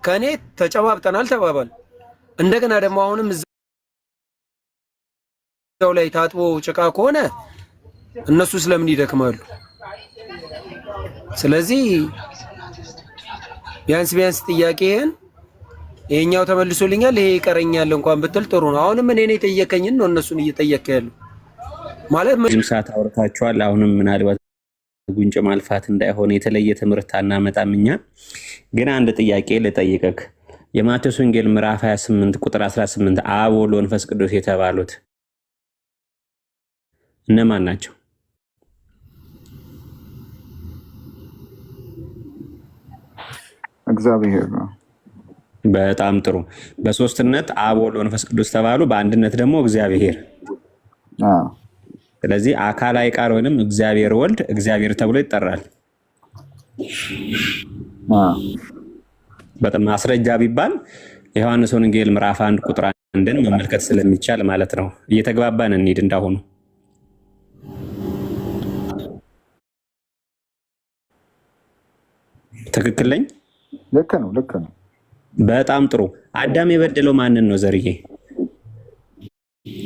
ከኔ ተጨባብጠናል ተባባል። እንደገና ደግሞ አሁንም እዛው ላይ ታጥቦ ጭቃ ከሆነ እነሱ ስለምን ይደክማሉ? ስለዚህ ቢያንስ ጥያቄህን ይሄኛው ተመልሶልኛል ይሄ ይቀረኛል እንኳን ብትል ጥሩ ነው። አሁንም እኔ ነኝ ጠየቀኝን ነው እነሱን እየጠየቀ ያለው ማለት ምን ሰዓት አውርታችኋል። አሁንም ምናልባት ጉንጭ ማልፋት እንዳይሆን የተለየ ትምህርት አናመጣም እኛ። ግን አንድ ጥያቄ ልጠይቅህ። የማቴዎስ ወንጌል ምዕራፍ 28 ቁጥር 18 አብ ወልድ ወመንፈስ ቅዱስ የተባሉት እነማን ናቸው? እግዚአብሔር ነው። በጣም ጥሩ። በሶስትነት አብ ወልድ መንፈስ ቅዱስ ተባሉ፣ በአንድነት ደግሞ እግዚአብሔር። ስለዚህ አካላዊ ቃል ወይንም እግዚአብሔር ወልድ እግዚአብሔር ተብሎ ይጠራል። በጣም ማስረጃ ቢባል የዮሐንስ ወንጌል ምዕራፍ 1 ቁጥር 1ን መመልከት ስለሚቻል ማለት ነው። እየተግባባን እንሂድ እንዳሁኑ። ትክክል ነኝ? ልክ ነው። በጣም ጥሩ። አዳም የበደለው ማንን ነው ዘርዬ?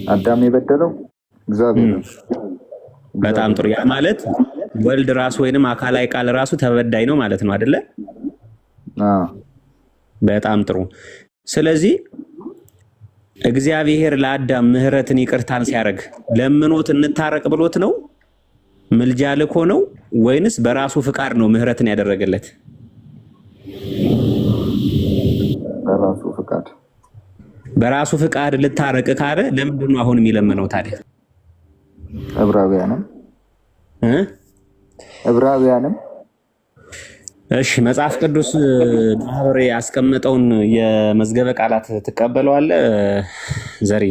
አዳም የበደለው እግዚአብሔር ነው። በጣም ጥሩ። ያ ማለት ወልድ ራሱ ወይንም አካላዊ ቃል ራሱ ተበዳይ ነው ማለት ነው አይደለ? በጣም ጥሩ። ስለዚህ እግዚአብሔር ለአዳም ምህረትን ይቅርታን ሲያደርግ ለምኖት እንታረቅ ብሎት ነው? ምልጃ ልኮ ነው ወይንስ በራሱ ፍቃድ ነው ምህረትን ያደረገለት? በራሱ ፍቃድ። በራሱ ፍቃድ ልታረቅ ካለ ለምንድን ነው አሁን የሚለምነው ታዲያ? ዕብራውያንም እሺ መጽሐፍ ቅዱስ ማህበሬ ያስቀመጠውን የመዝገበ ቃላት ትቀበለዋለህ ዘሪ?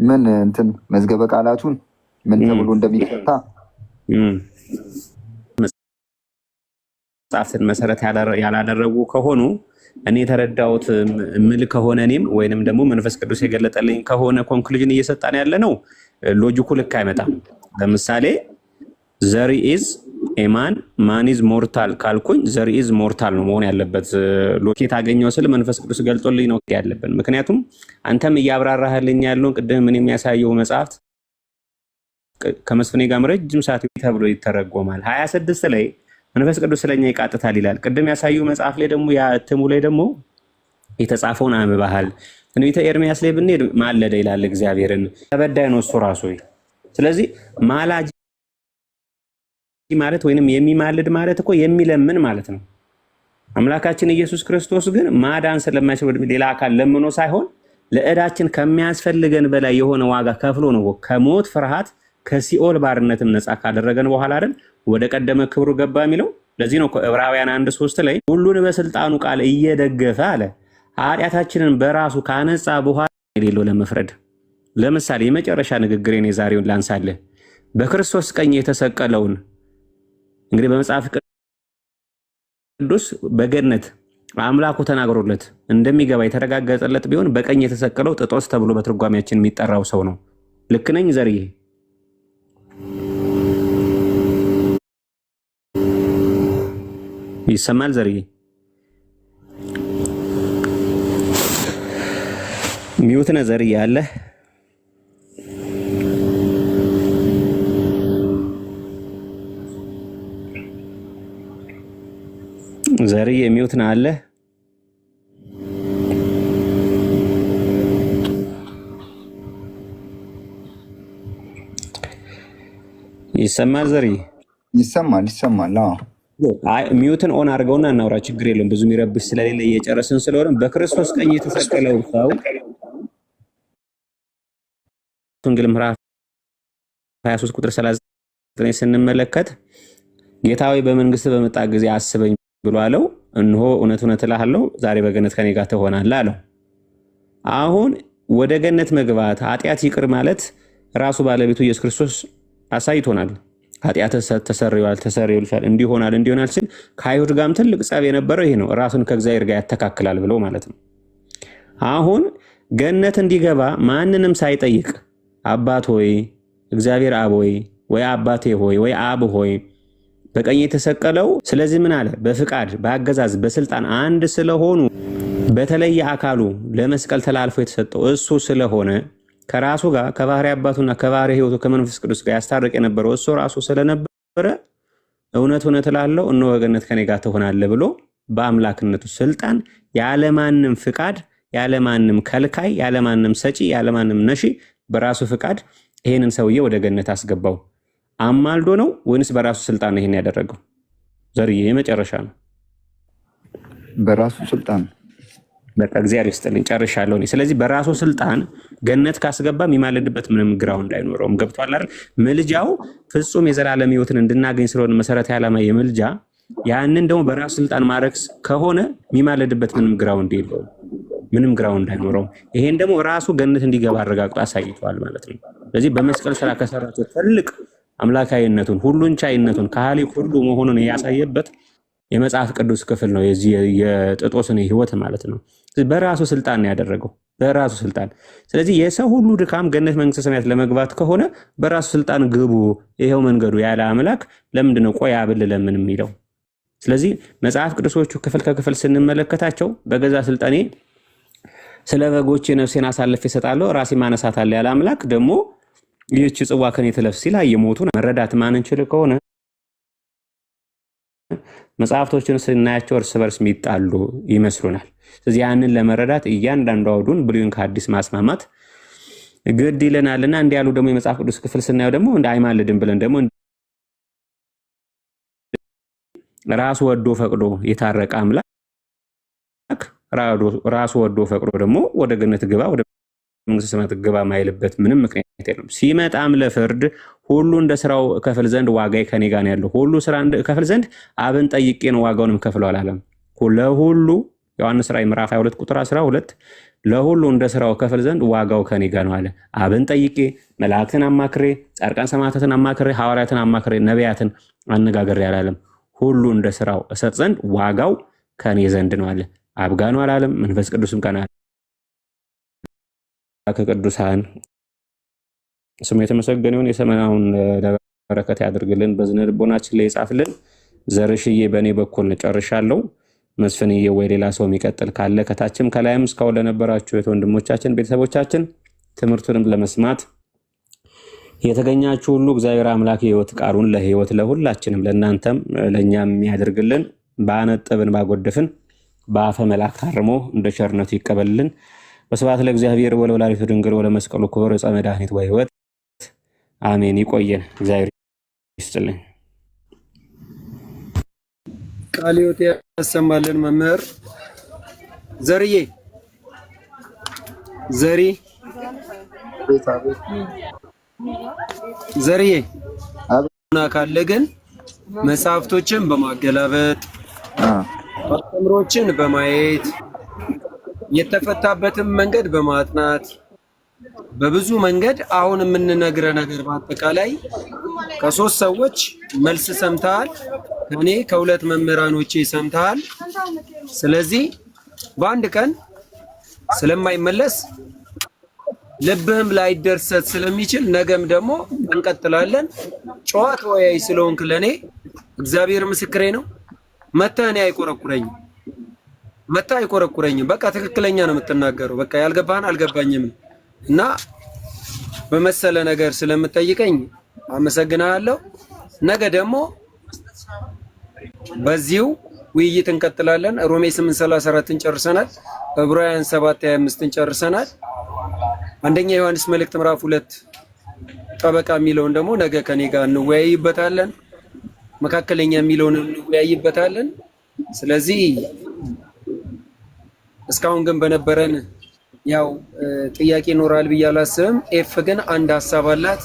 ምን እንትን መዝገበ ቃላቱን ምን ተብሎ እንደሚፈታ መጽሐፍትን መሰረት ያላደረጉ ከሆኑ እኔ የተረዳሁት ምል ከሆነ እኔም ወይንም ደግሞ መንፈስ ቅዱስ የገለጠልኝ ከሆነ ኮንክሉዥን እየሰጣን ያለ ነው። ሎጂኩ ልክ አይመጣም። ለምሳሌ ዘሪ ኢዝ ኤማን ማን ኢዝ ሞርታል ካልኩኝ ዘሪ ኢዝ ሞርታል ነው መሆን ያለበት። ሎኬት አገኘው ስል መንፈስ ቅዱስ ገልጦልኝ ነው ያለብን። ምክንያቱም አንተም እያብራራህልኝ ያለውን ቅድም ምን የሚያሳየው መጽሐፍት ከመስፍኔ ጋር ረጅም ሰዓት ተብሎ ይተረጎማል። 26 ላይ መንፈስ ቅዱስ ስለኛ ይቃጥታል ይላል። ቅድም ያሳየው መጽሐፍ ላይ ደግሞ ያትሙ ላይ ደግሞ የተጻፈውን አንብበሃል። ትንቢተ ኤርምያስ ላይ ብንሄድ ማለደ ይላል እግዚአብሔርን። ተበዳይ ነው እሱ ራሱ። ስለዚህ ማላጅ ማለት ወይንም የሚማልድ ማለት እኮ የሚለምን ማለት ነው። አምላካችን ኢየሱስ ክርስቶስ ግን ማዳን ስለማይችል ወደ ሌላ አካል ለምኖ ሳይሆን ለዕዳችን ከሚያስፈልገን በላይ የሆነ ዋጋ ከፍሎ ነው ከሞት ፍርሃት ከሲኦል ባርነትም ነፃ ካደረገን በኋላ አይደል ወደ ቀደመ ክብሩ ገባ የሚለው። ለዚህ ነው ዕብራውያን 1:3 ላይ ሁሉን በስልጣኑ ቃል እየደገፈ አለ ኃጢአታችንን በራሱ ካነጻ በኋላ የሌለው ለመፍረድ። ለምሳሌ የመጨረሻ ንግግሬን የዛሬውን ላንሳለህ። በክርስቶስ ቀኝ የተሰቀለውን እንግዲህ በመጽሐፍ ቅዱስ በገነት አምላኩ ተናግሮለት እንደሚገባ የተረጋገጠለት ቢሆን በቀኝ የተሰቀለው ጥጦስ ተብሎ በትርጓሜያችን የሚጠራው ሰው ነው። ልክ ነኝ ዘርዬ? ይሰማል ዘርዬ? ሚውት ነህ ዘርዬ? አለ ዘርዬ ሚውት ነህ? አለ ይሰማል ዘርዬ? ይሰማል። አይ ሚውትን ኦን አድርገውና እናውራ፣ ችግር የለም። ብዙ የሚረብሽ ስለሌለ እየጨረስን ስለሆነ በክርስቶስ ቀኝ የተሰቀለው ሰው ወንጌል ምዕራፍ 23 ቁጥር 39 ስንመለከት ጌታ ሆይ በመንግስት በመጣ ጊዜ አስበኝ ብሎ አለው። እነሆ እውነት እውነት እልሃለሁ ዛሬ በገነት ከኔ ጋር ትሆናለህ አለው። አሁን ወደ ገነት መግባት ኃጢአት ይቅር ማለት ራሱ ባለቤቱ ኢየሱስ ክርስቶስ አሳይቶናል። ኃጢአት ተሰርዮልሻል እንዲሆናል ሲል ከአይሁድ ጋርም ትልቅ ጸብ የነበረው ይሄ ነው። ራሱን ከእግዚአብሔር ጋር ያተካክላል ብሎ ማለት ነው። አሁን ገነት እንዲገባ ማንንም ሳይጠይቅ አባት ሆይ እግዚአብሔር አብ ሆይ ወይ አባቴ ሆይ ወይ አብ ሆይ በቀኝ የተሰቀለው ስለዚህ ምን አለ? በፍቃድ በአገዛዝ በስልጣን አንድ ስለሆኑ በተለየ አካሉ ለመስቀል ተላልፎ የተሰጠው እሱ ስለሆነ ከራሱ ጋር ከባህሪ አባቱና ከባህሪ ሕይወቱ ከመንፈስ ቅዱስ ጋር ያስታርቅ የነበረው እሱ ራሱ ስለነበረ እውነት እውነት እላለሁ እነሆ በገነት ከኔ ጋር ትሆናለህ ብሎ በአምላክነቱ ስልጣን ያለማንም ፍቃድ ያለማንም ከልካይ ያለማንም ሰጪ ያለማንም ነሺ በራሱ ፍቃድ ይሄንን ሰውዬ ወደ ገነት አስገባው። አማልዶ ነው ወይንስ በራሱ ስልጣን ይሄን ያደረገው? ዘርዬ የመጨረሻ ነው። በራሱ ስልጣን። በቃ እግዚአብሔር ይስጥልኝ ጨርሻለሁ እኔ። ስለዚህ በራሱ ስልጣን ገነት ካስገባ የሚማልድበት ምንም ግራውንድ አይኖረውም። ገብቷል አይደል? ምልጃው ፍጹም የዘላለም ሕይወትን እንድናገኝ ስለሆነ መሰረታዊ ዓላማ የምልጃ ያንን ደግሞ በራሱ ስልጣን ማድረግ ከሆነ የሚማልድበት ምንም ግራውንድ የለውም፣ ምንም ግራውንድ አይኖረውም። ይሄን ደግሞ ራሱ ገነት እንዲገባ አረጋግጦ አሳይቷል ማለት ነው። ስለዚህ በመስቀል ስራ ከሰራቸው ትልቅ አምላካዊነቱን ሁሉን ቻይነቱን ከሃሊ ሁሉ መሆኑን ያሳየበት የመጽሐፍ ቅዱስ ክፍል ነው። የዚህ የጥጦስን ህይወት ማለት ነው። በራሱ ስልጣን ነው ያደረገው፣ በራሱ ስልጣን። ስለዚህ የሰው ሁሉ ድካም ገነት መንግስተ ሰማያት ለመግባት ከሆነ በራሱ ስልጣን ግቡ፣ ይሄው መንገዱ ያለ አምላክ ለምንድን ነው ቆይ አብል ለምን የሚለው? ስለዚህ መጽሐፍ ቅዱሶቹ ክፍል ከክፍል ስንመለከታቸው በገዛ ስልጣኔ ስለ በጎቼ ነፍሴን አሳልፌ እሰጣለሁ ራሴ ማነሳታለሁ ያለ አምላክ ደግሞ ይህች ጽዋ ከኔ ትለፍ ሲል የሞቱን መረዳት ማንችል ከሆነ መጽሐፍቶችን ስናያቸው እርስ በርስ የሚጣሉ ይመስሉናል። ስለዚህ ያንን ለመረዳት እያንዳንዱ አውዱን ብሉይን ከአዲስ ማስማማት ግድ ይለናልና እንዲህ ያሉ ደግሞ የመጽሐፍ ቅዱስ ክፍል ስናየው ደግሞ እንደ አይማልድም ብለን ደግሞ ራሱ ወዶ ፈቅዶ የታረቀ አምላክ ራሱ ወዶ ፈቅዶ ደግሞ ወደ ገነት ግባ ወደ መንግስተ ሰማያት ግባ ማይልበት ምንም ምክንያት የለም። ሲመጣም ለፍርድ ሁሉ እንደ ስራው ከፍል ዘንድ ዋጋዬ ከኔ ጋር ነው ያለው። ሁሉ ስራ ከፍል ዘንድ አብን ጠይቄ ነው ዋጋውንም ከፍለው አላለም። ለሁሉ ዮሐንስ ራዕይ ምዕራፍ 22 ቁጥር 12 ለሁሉ እንደ ስራው ከፍል ዘንድ ዋጋው ከኔ ጋር ነው አለ። አብን ጠይቄ መላእክትን አማክሬ ጻድቃን ሰማዕታትን አማክሬ ሐዋርያትን አማክሬ ነቢያትን አነጋግሬ አላለም። ሁሉ እንደ ስራው እሰጥ ዘንድ ዋጋው ከኔ ዘንድ ነው አለ። አብ ጋር ነው አላለም። መንፈስ ቅዱስም ጋር ነው። ከቅዱሳን ስሙ የተመሰገነ ይሁን። የሰማያውን በረከት ያድርግልን፣ በዝነ ልቦናችን ላይ ይጻፍልን። ዘርሽዬ በእኔ በኩል ጨርሻለሁ። መስፍንዬ ወይ ሌላ ሰው የሚቀጥል ካለ ከታችም ከላይም እስካሁን ለነበራችሁ ወንድሞቻችን ቤተሰቦቻችን ትምህርቱንም ለመስማት የተገኛችሁ ሁሉ እግዚአብሔር አምላክ የህይወት ቃሉን ለህይወት ለሁላችንም ለእናንተም ለእኛም የሚያደርግልን ባነጥብን ባጎደፍን በአፈ መልአክ ታርሞ እንደ ቸርነቱ ይቀበልልን። ወስብሐት ለእግዚአብሔር ወለወላዲቱ ድንግል ወለመስቀሉ ክቡር ዕፀ መድኃኒት ወሕይወት አሜን። ይቆየን። እግዚአብሔር ይስጥልን። ቃለ ሕይወት ያሰማልን። መምህር ዘርዬ ካለ ግን መጽሐፍቶችን በማገላበጥ አስተምሮችን በማየት የተፈታበትን መንገድ በማጥናት በብዙ መንገድ አሁን የምንነግረ ነገር በአጠቃላይ ከሶስት ሰዎች መልስ ሰምተሃል፣ ከኔ ከሁለት መምህራኖቼ ሰምተሃል። ስለዚህ በአንድ ቀን ስለማይመለስ ልብህም ላይ ደርሰት ስለሚችል ነገም ደግሞ እንቀጥላለን። ጨዋታ ወያይ ስለሆንክ ለኔ እግዚአብሔር ምስክሬ ነው። መተህ እኔ አይቆረቁረኝም። በቃ ትክክለኛ ነው የምትናገረው። በቃ ያልገባህን አልገባኝም እና በመሰለ ነገር ስለምጠይቀኝ አመሰግናለሁ። ነገ ደግሞ በዚሁ ውይይት እንቀጥላለን። ሮሜ 8:34 ጨርሰናል። ዕብራውያን 7:25 ጨርሰናል። አንደኛ ዮሐንስ መልእክት ምዕራፍ 2 ጠበቃ የሚለውን ደግሞ ነገ ከኔ ጋር እንወያይበታለን። መካከለኛ የሚለውን እንወያይበታለን። ስለዚህ እስካሁን ግን በነበረን ያው ጥያቄ ይኖራል ብዬ አላስብም። ኤፍ ግን አንድ ሐሳብ አላት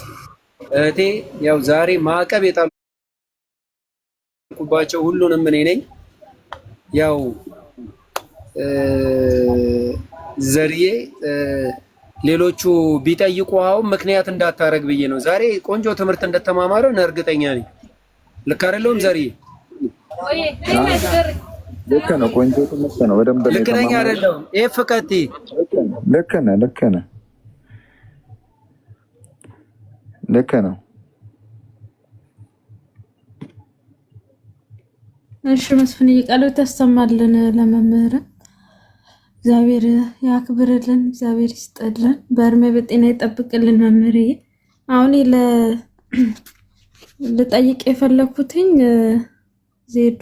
እህቴ። ያው ዛሬ ማዕቀብ የጣልኩባቸው ሁሉንም እኔ ነኝ። ያው ዘርዬ ሌሎቹ ቢጠይቁ አሁን ምክንያት እንዳታረግ ብዬ ነው። ዛሬ ቆንጆ ትምህርት እንደተማማረ እርግጠኛ ነኝ። ልክ አይደለሁም ዘርዬ? ልክ ነው። ቆንጆ ትምህርት ነው። በደንብ ልክ ነኝ አይደለሁም? ኤፍ ቀጥይ። ልክ ነው። እሺ መስፍን ቃልዎት ያሰማልን። ለመምህር እግዚአብሔር ያክብርልን፣ እግዚአብሔር ይስጥልን፣ በእድሜ በጤና ይጠብቅልን። መምህርዬ አሁን ልጠይቅ የፈለኩትኝ ዜዶ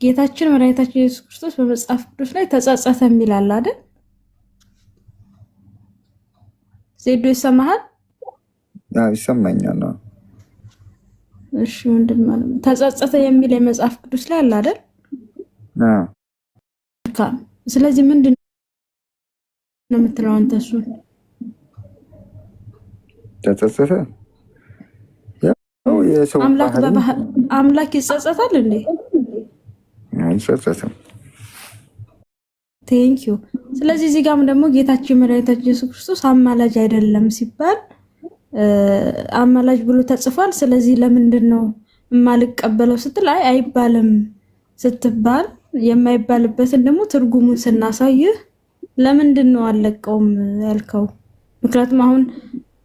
ጌታችን መድኃኒታችን ኢየሱስ ክርስቶስ በመጽሐፍ ቅዱስ ላይ ተጸጸተ የሚል አለ አይደል? ዜዶ ይሰማሃል? ይሰማኛል። እሺ ወንድም ማለት ተጸጸተ የሚል የመጽሐፍ ቅዱስ ላይ አለ አይደል? ስለዚህ ምንድን ነው የምትለው አንተ? እሱን ተጸጸተ አምላክ ይጸጸታል እንዴ? አይጸጸትም። ቴንኪዩ። ስለዚህ እዚህ ጋርም ደግሞ ጌታችን መድኃኒታችን ኢየሱስ ክርስቶስ አማላጅ አይደለም ሲባል አማላጅ ብሎ ተጽፏል። ስለዚህ ለምንድን ነው የማልቀበለው ስትል አይባልም ስትባል የማይባልበትን ደግሞ ትርጉሙን ስናሳይህ ለምንድን ነው አልለቀውም ያልከው? ምክንያቱም አሁን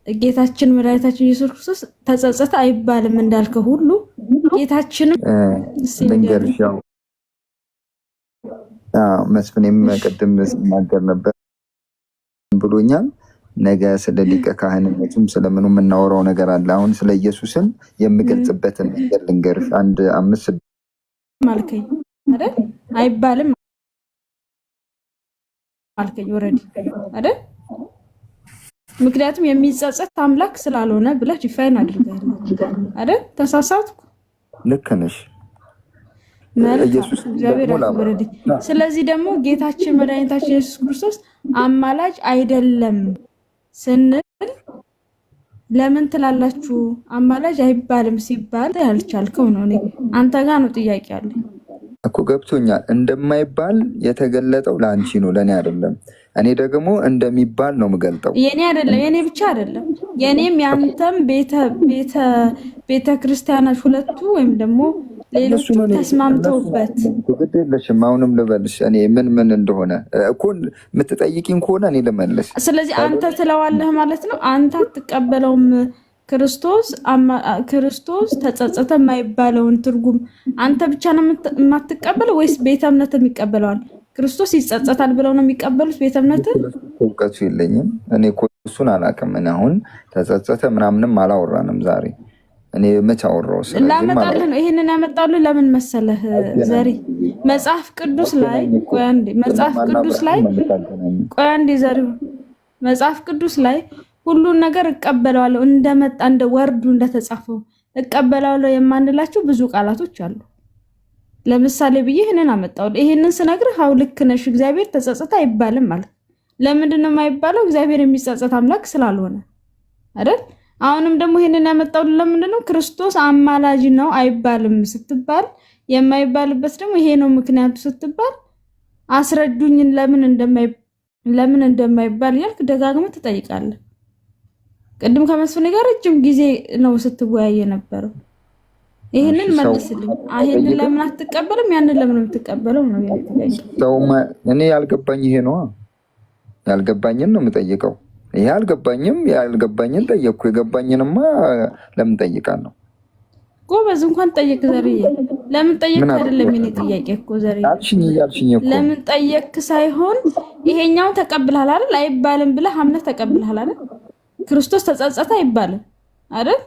ጌታችን መድኃኒታችን ኢየሱስ ክርስቶስ ተጸጸተ አይባልም እንዳልከው ሁሉ ጌታችንም ልንገርሻው መስፍኔም ቅድም ሲናገር ነበር ብሎኛል። ነገ ስለ ሊቀ ካህንነቱም ስለምኑ የምናወራው ነገር አለ። አሁን ስለ ኢየሱስን የምገልጽበትን ነገር ልንገርሽ። 5-6 ማልከኝ አይደል? አይባልም ማልከኝ ወረድ አይደል? ምክንያቱም የሚጸጸት አምላክ ስላልሆነ ብለህ ዲፋይን አድርገሃል አይደል? ተሳሳትኩ? ልክ ነሽ። ኢየሱስ እግዚአብሔር ያክብርልኝ። ስለዚህ ደግሞ ጌታችን መድኃኒታችን ኢየሱስ ክርስቶስ አማላጅ አይደለም ስንል ለምን ትላላችሁ? አማላጅ አይባልም ሲባል ያልቻልከው ነው። እኔ አንተ ጋር ነው ጥያቄ አለኝ እኮ ገብቶኛል። እንደማይባል የተገለጠው ለአንቺ ነው፣ ለእኔ አይደለም። እኔ ደግሞ እንደሚባል ነው የምገልጠው። የኔ አይደለም፣ የኔ ብቻ አይደለም፣ የኔም ያንተም ቤተ ክርስቲያናት ሁለቱ ወይም ደግሞ ሌሎቹ ተስማምተውበት ግድ የለሽም። አሁንም ልበልሽ እኔ ምን እንደሆነ እኮ የምትጠይቂኝ ከሆነ እኔ ልመልስ። ስለዚህ አንተ ትለዋለህ ማለት ነው። አንተ አትቀበለውም። ክርስቶስ ተጸጸተ የማይባለውን ትርጉም አንተ ብቻ ነው የማትቀበለው ወይስ ቤተ እምነትም ይቀበለዋል? ክርስቶስ ይጸጸታል ብለው ነው የሚቀበሉት ቤተ እምነት? እውቀቱ የለኝም እኔ እኮ እሱን አላውቅም። እኔ አሁን ተጸጸተ ምናምንም አላወራንም ዛሬ። እኔ መች አወራው? ላመጣልህ ነው ይሄንን ያመጣልህ። ለምን መሰለህ ዘሪ መጽሐፍ ቅዱስ ላይ ቆይ አንዴ ዘሪው መጽሐፍ ቅዱስ ላይ ሁሉን ነገር እቀበለዋለሁ እንደመጣ እንደ ወርዱ እንደተጻፈው እቀበለዋለሁ የማንላቸው ብዙ ቃላቶች አሉ። ለምሳሌ ብዬ ይሄንን አመጣው። ይሄንን ስነግርህ አው ልክ ነሽ፣ እግዚአብሔር ተጸጸተ አይባልም ማለት ለምንድን ነው የማይባለው? እግዚአብሔር የሚጸጸት አምላክ ስላልሆነ አይደል? አሁንም ደግሞ ይሄንን ያመጣው ለምንድን ነው? ክርስቶስ አማላጅ ነው አይባልም ስትባል የማይባልበት ደግሞ ይሄ ነው ምክንያቱ ስትባል አስረዱኝ ለምን እንደማይባል ያልክ ደጋግመህ ትጠይቃለህ። ቅድም ከመስፍን ጋር ረጅም ጊዜ ነው ስትወያየ ነበረው። ይሄንን መልስልኝ። ይሄንን ለምን አትቀበልም? ያንን ለምን የምትቀበለው ነው ያልከኝ። እኔ ያልገባኝ ይሄ ነው። ያልገባኝን ነው የምጠይቀው። ይሄ ያልገባኝን ጠየቅኩ። የገባኝንማ ለምን ጠይቃለሁ? ጎበዝ እንኳን ጠየቅ ዘርዬ። ለምን ጠየቅ አይደለም የኔ ጥያቄ እኮ ዘርዬ። ያልሽኝ እኮ ለምን ጠየቅ ሳይሆን ይሄኛው ተቀብለሃል አይደል? አይባልም ብለህ አምነህ ተቀብለሃል አይደል? ክርስቶስ ተጸጸተ አይባልም አይደል?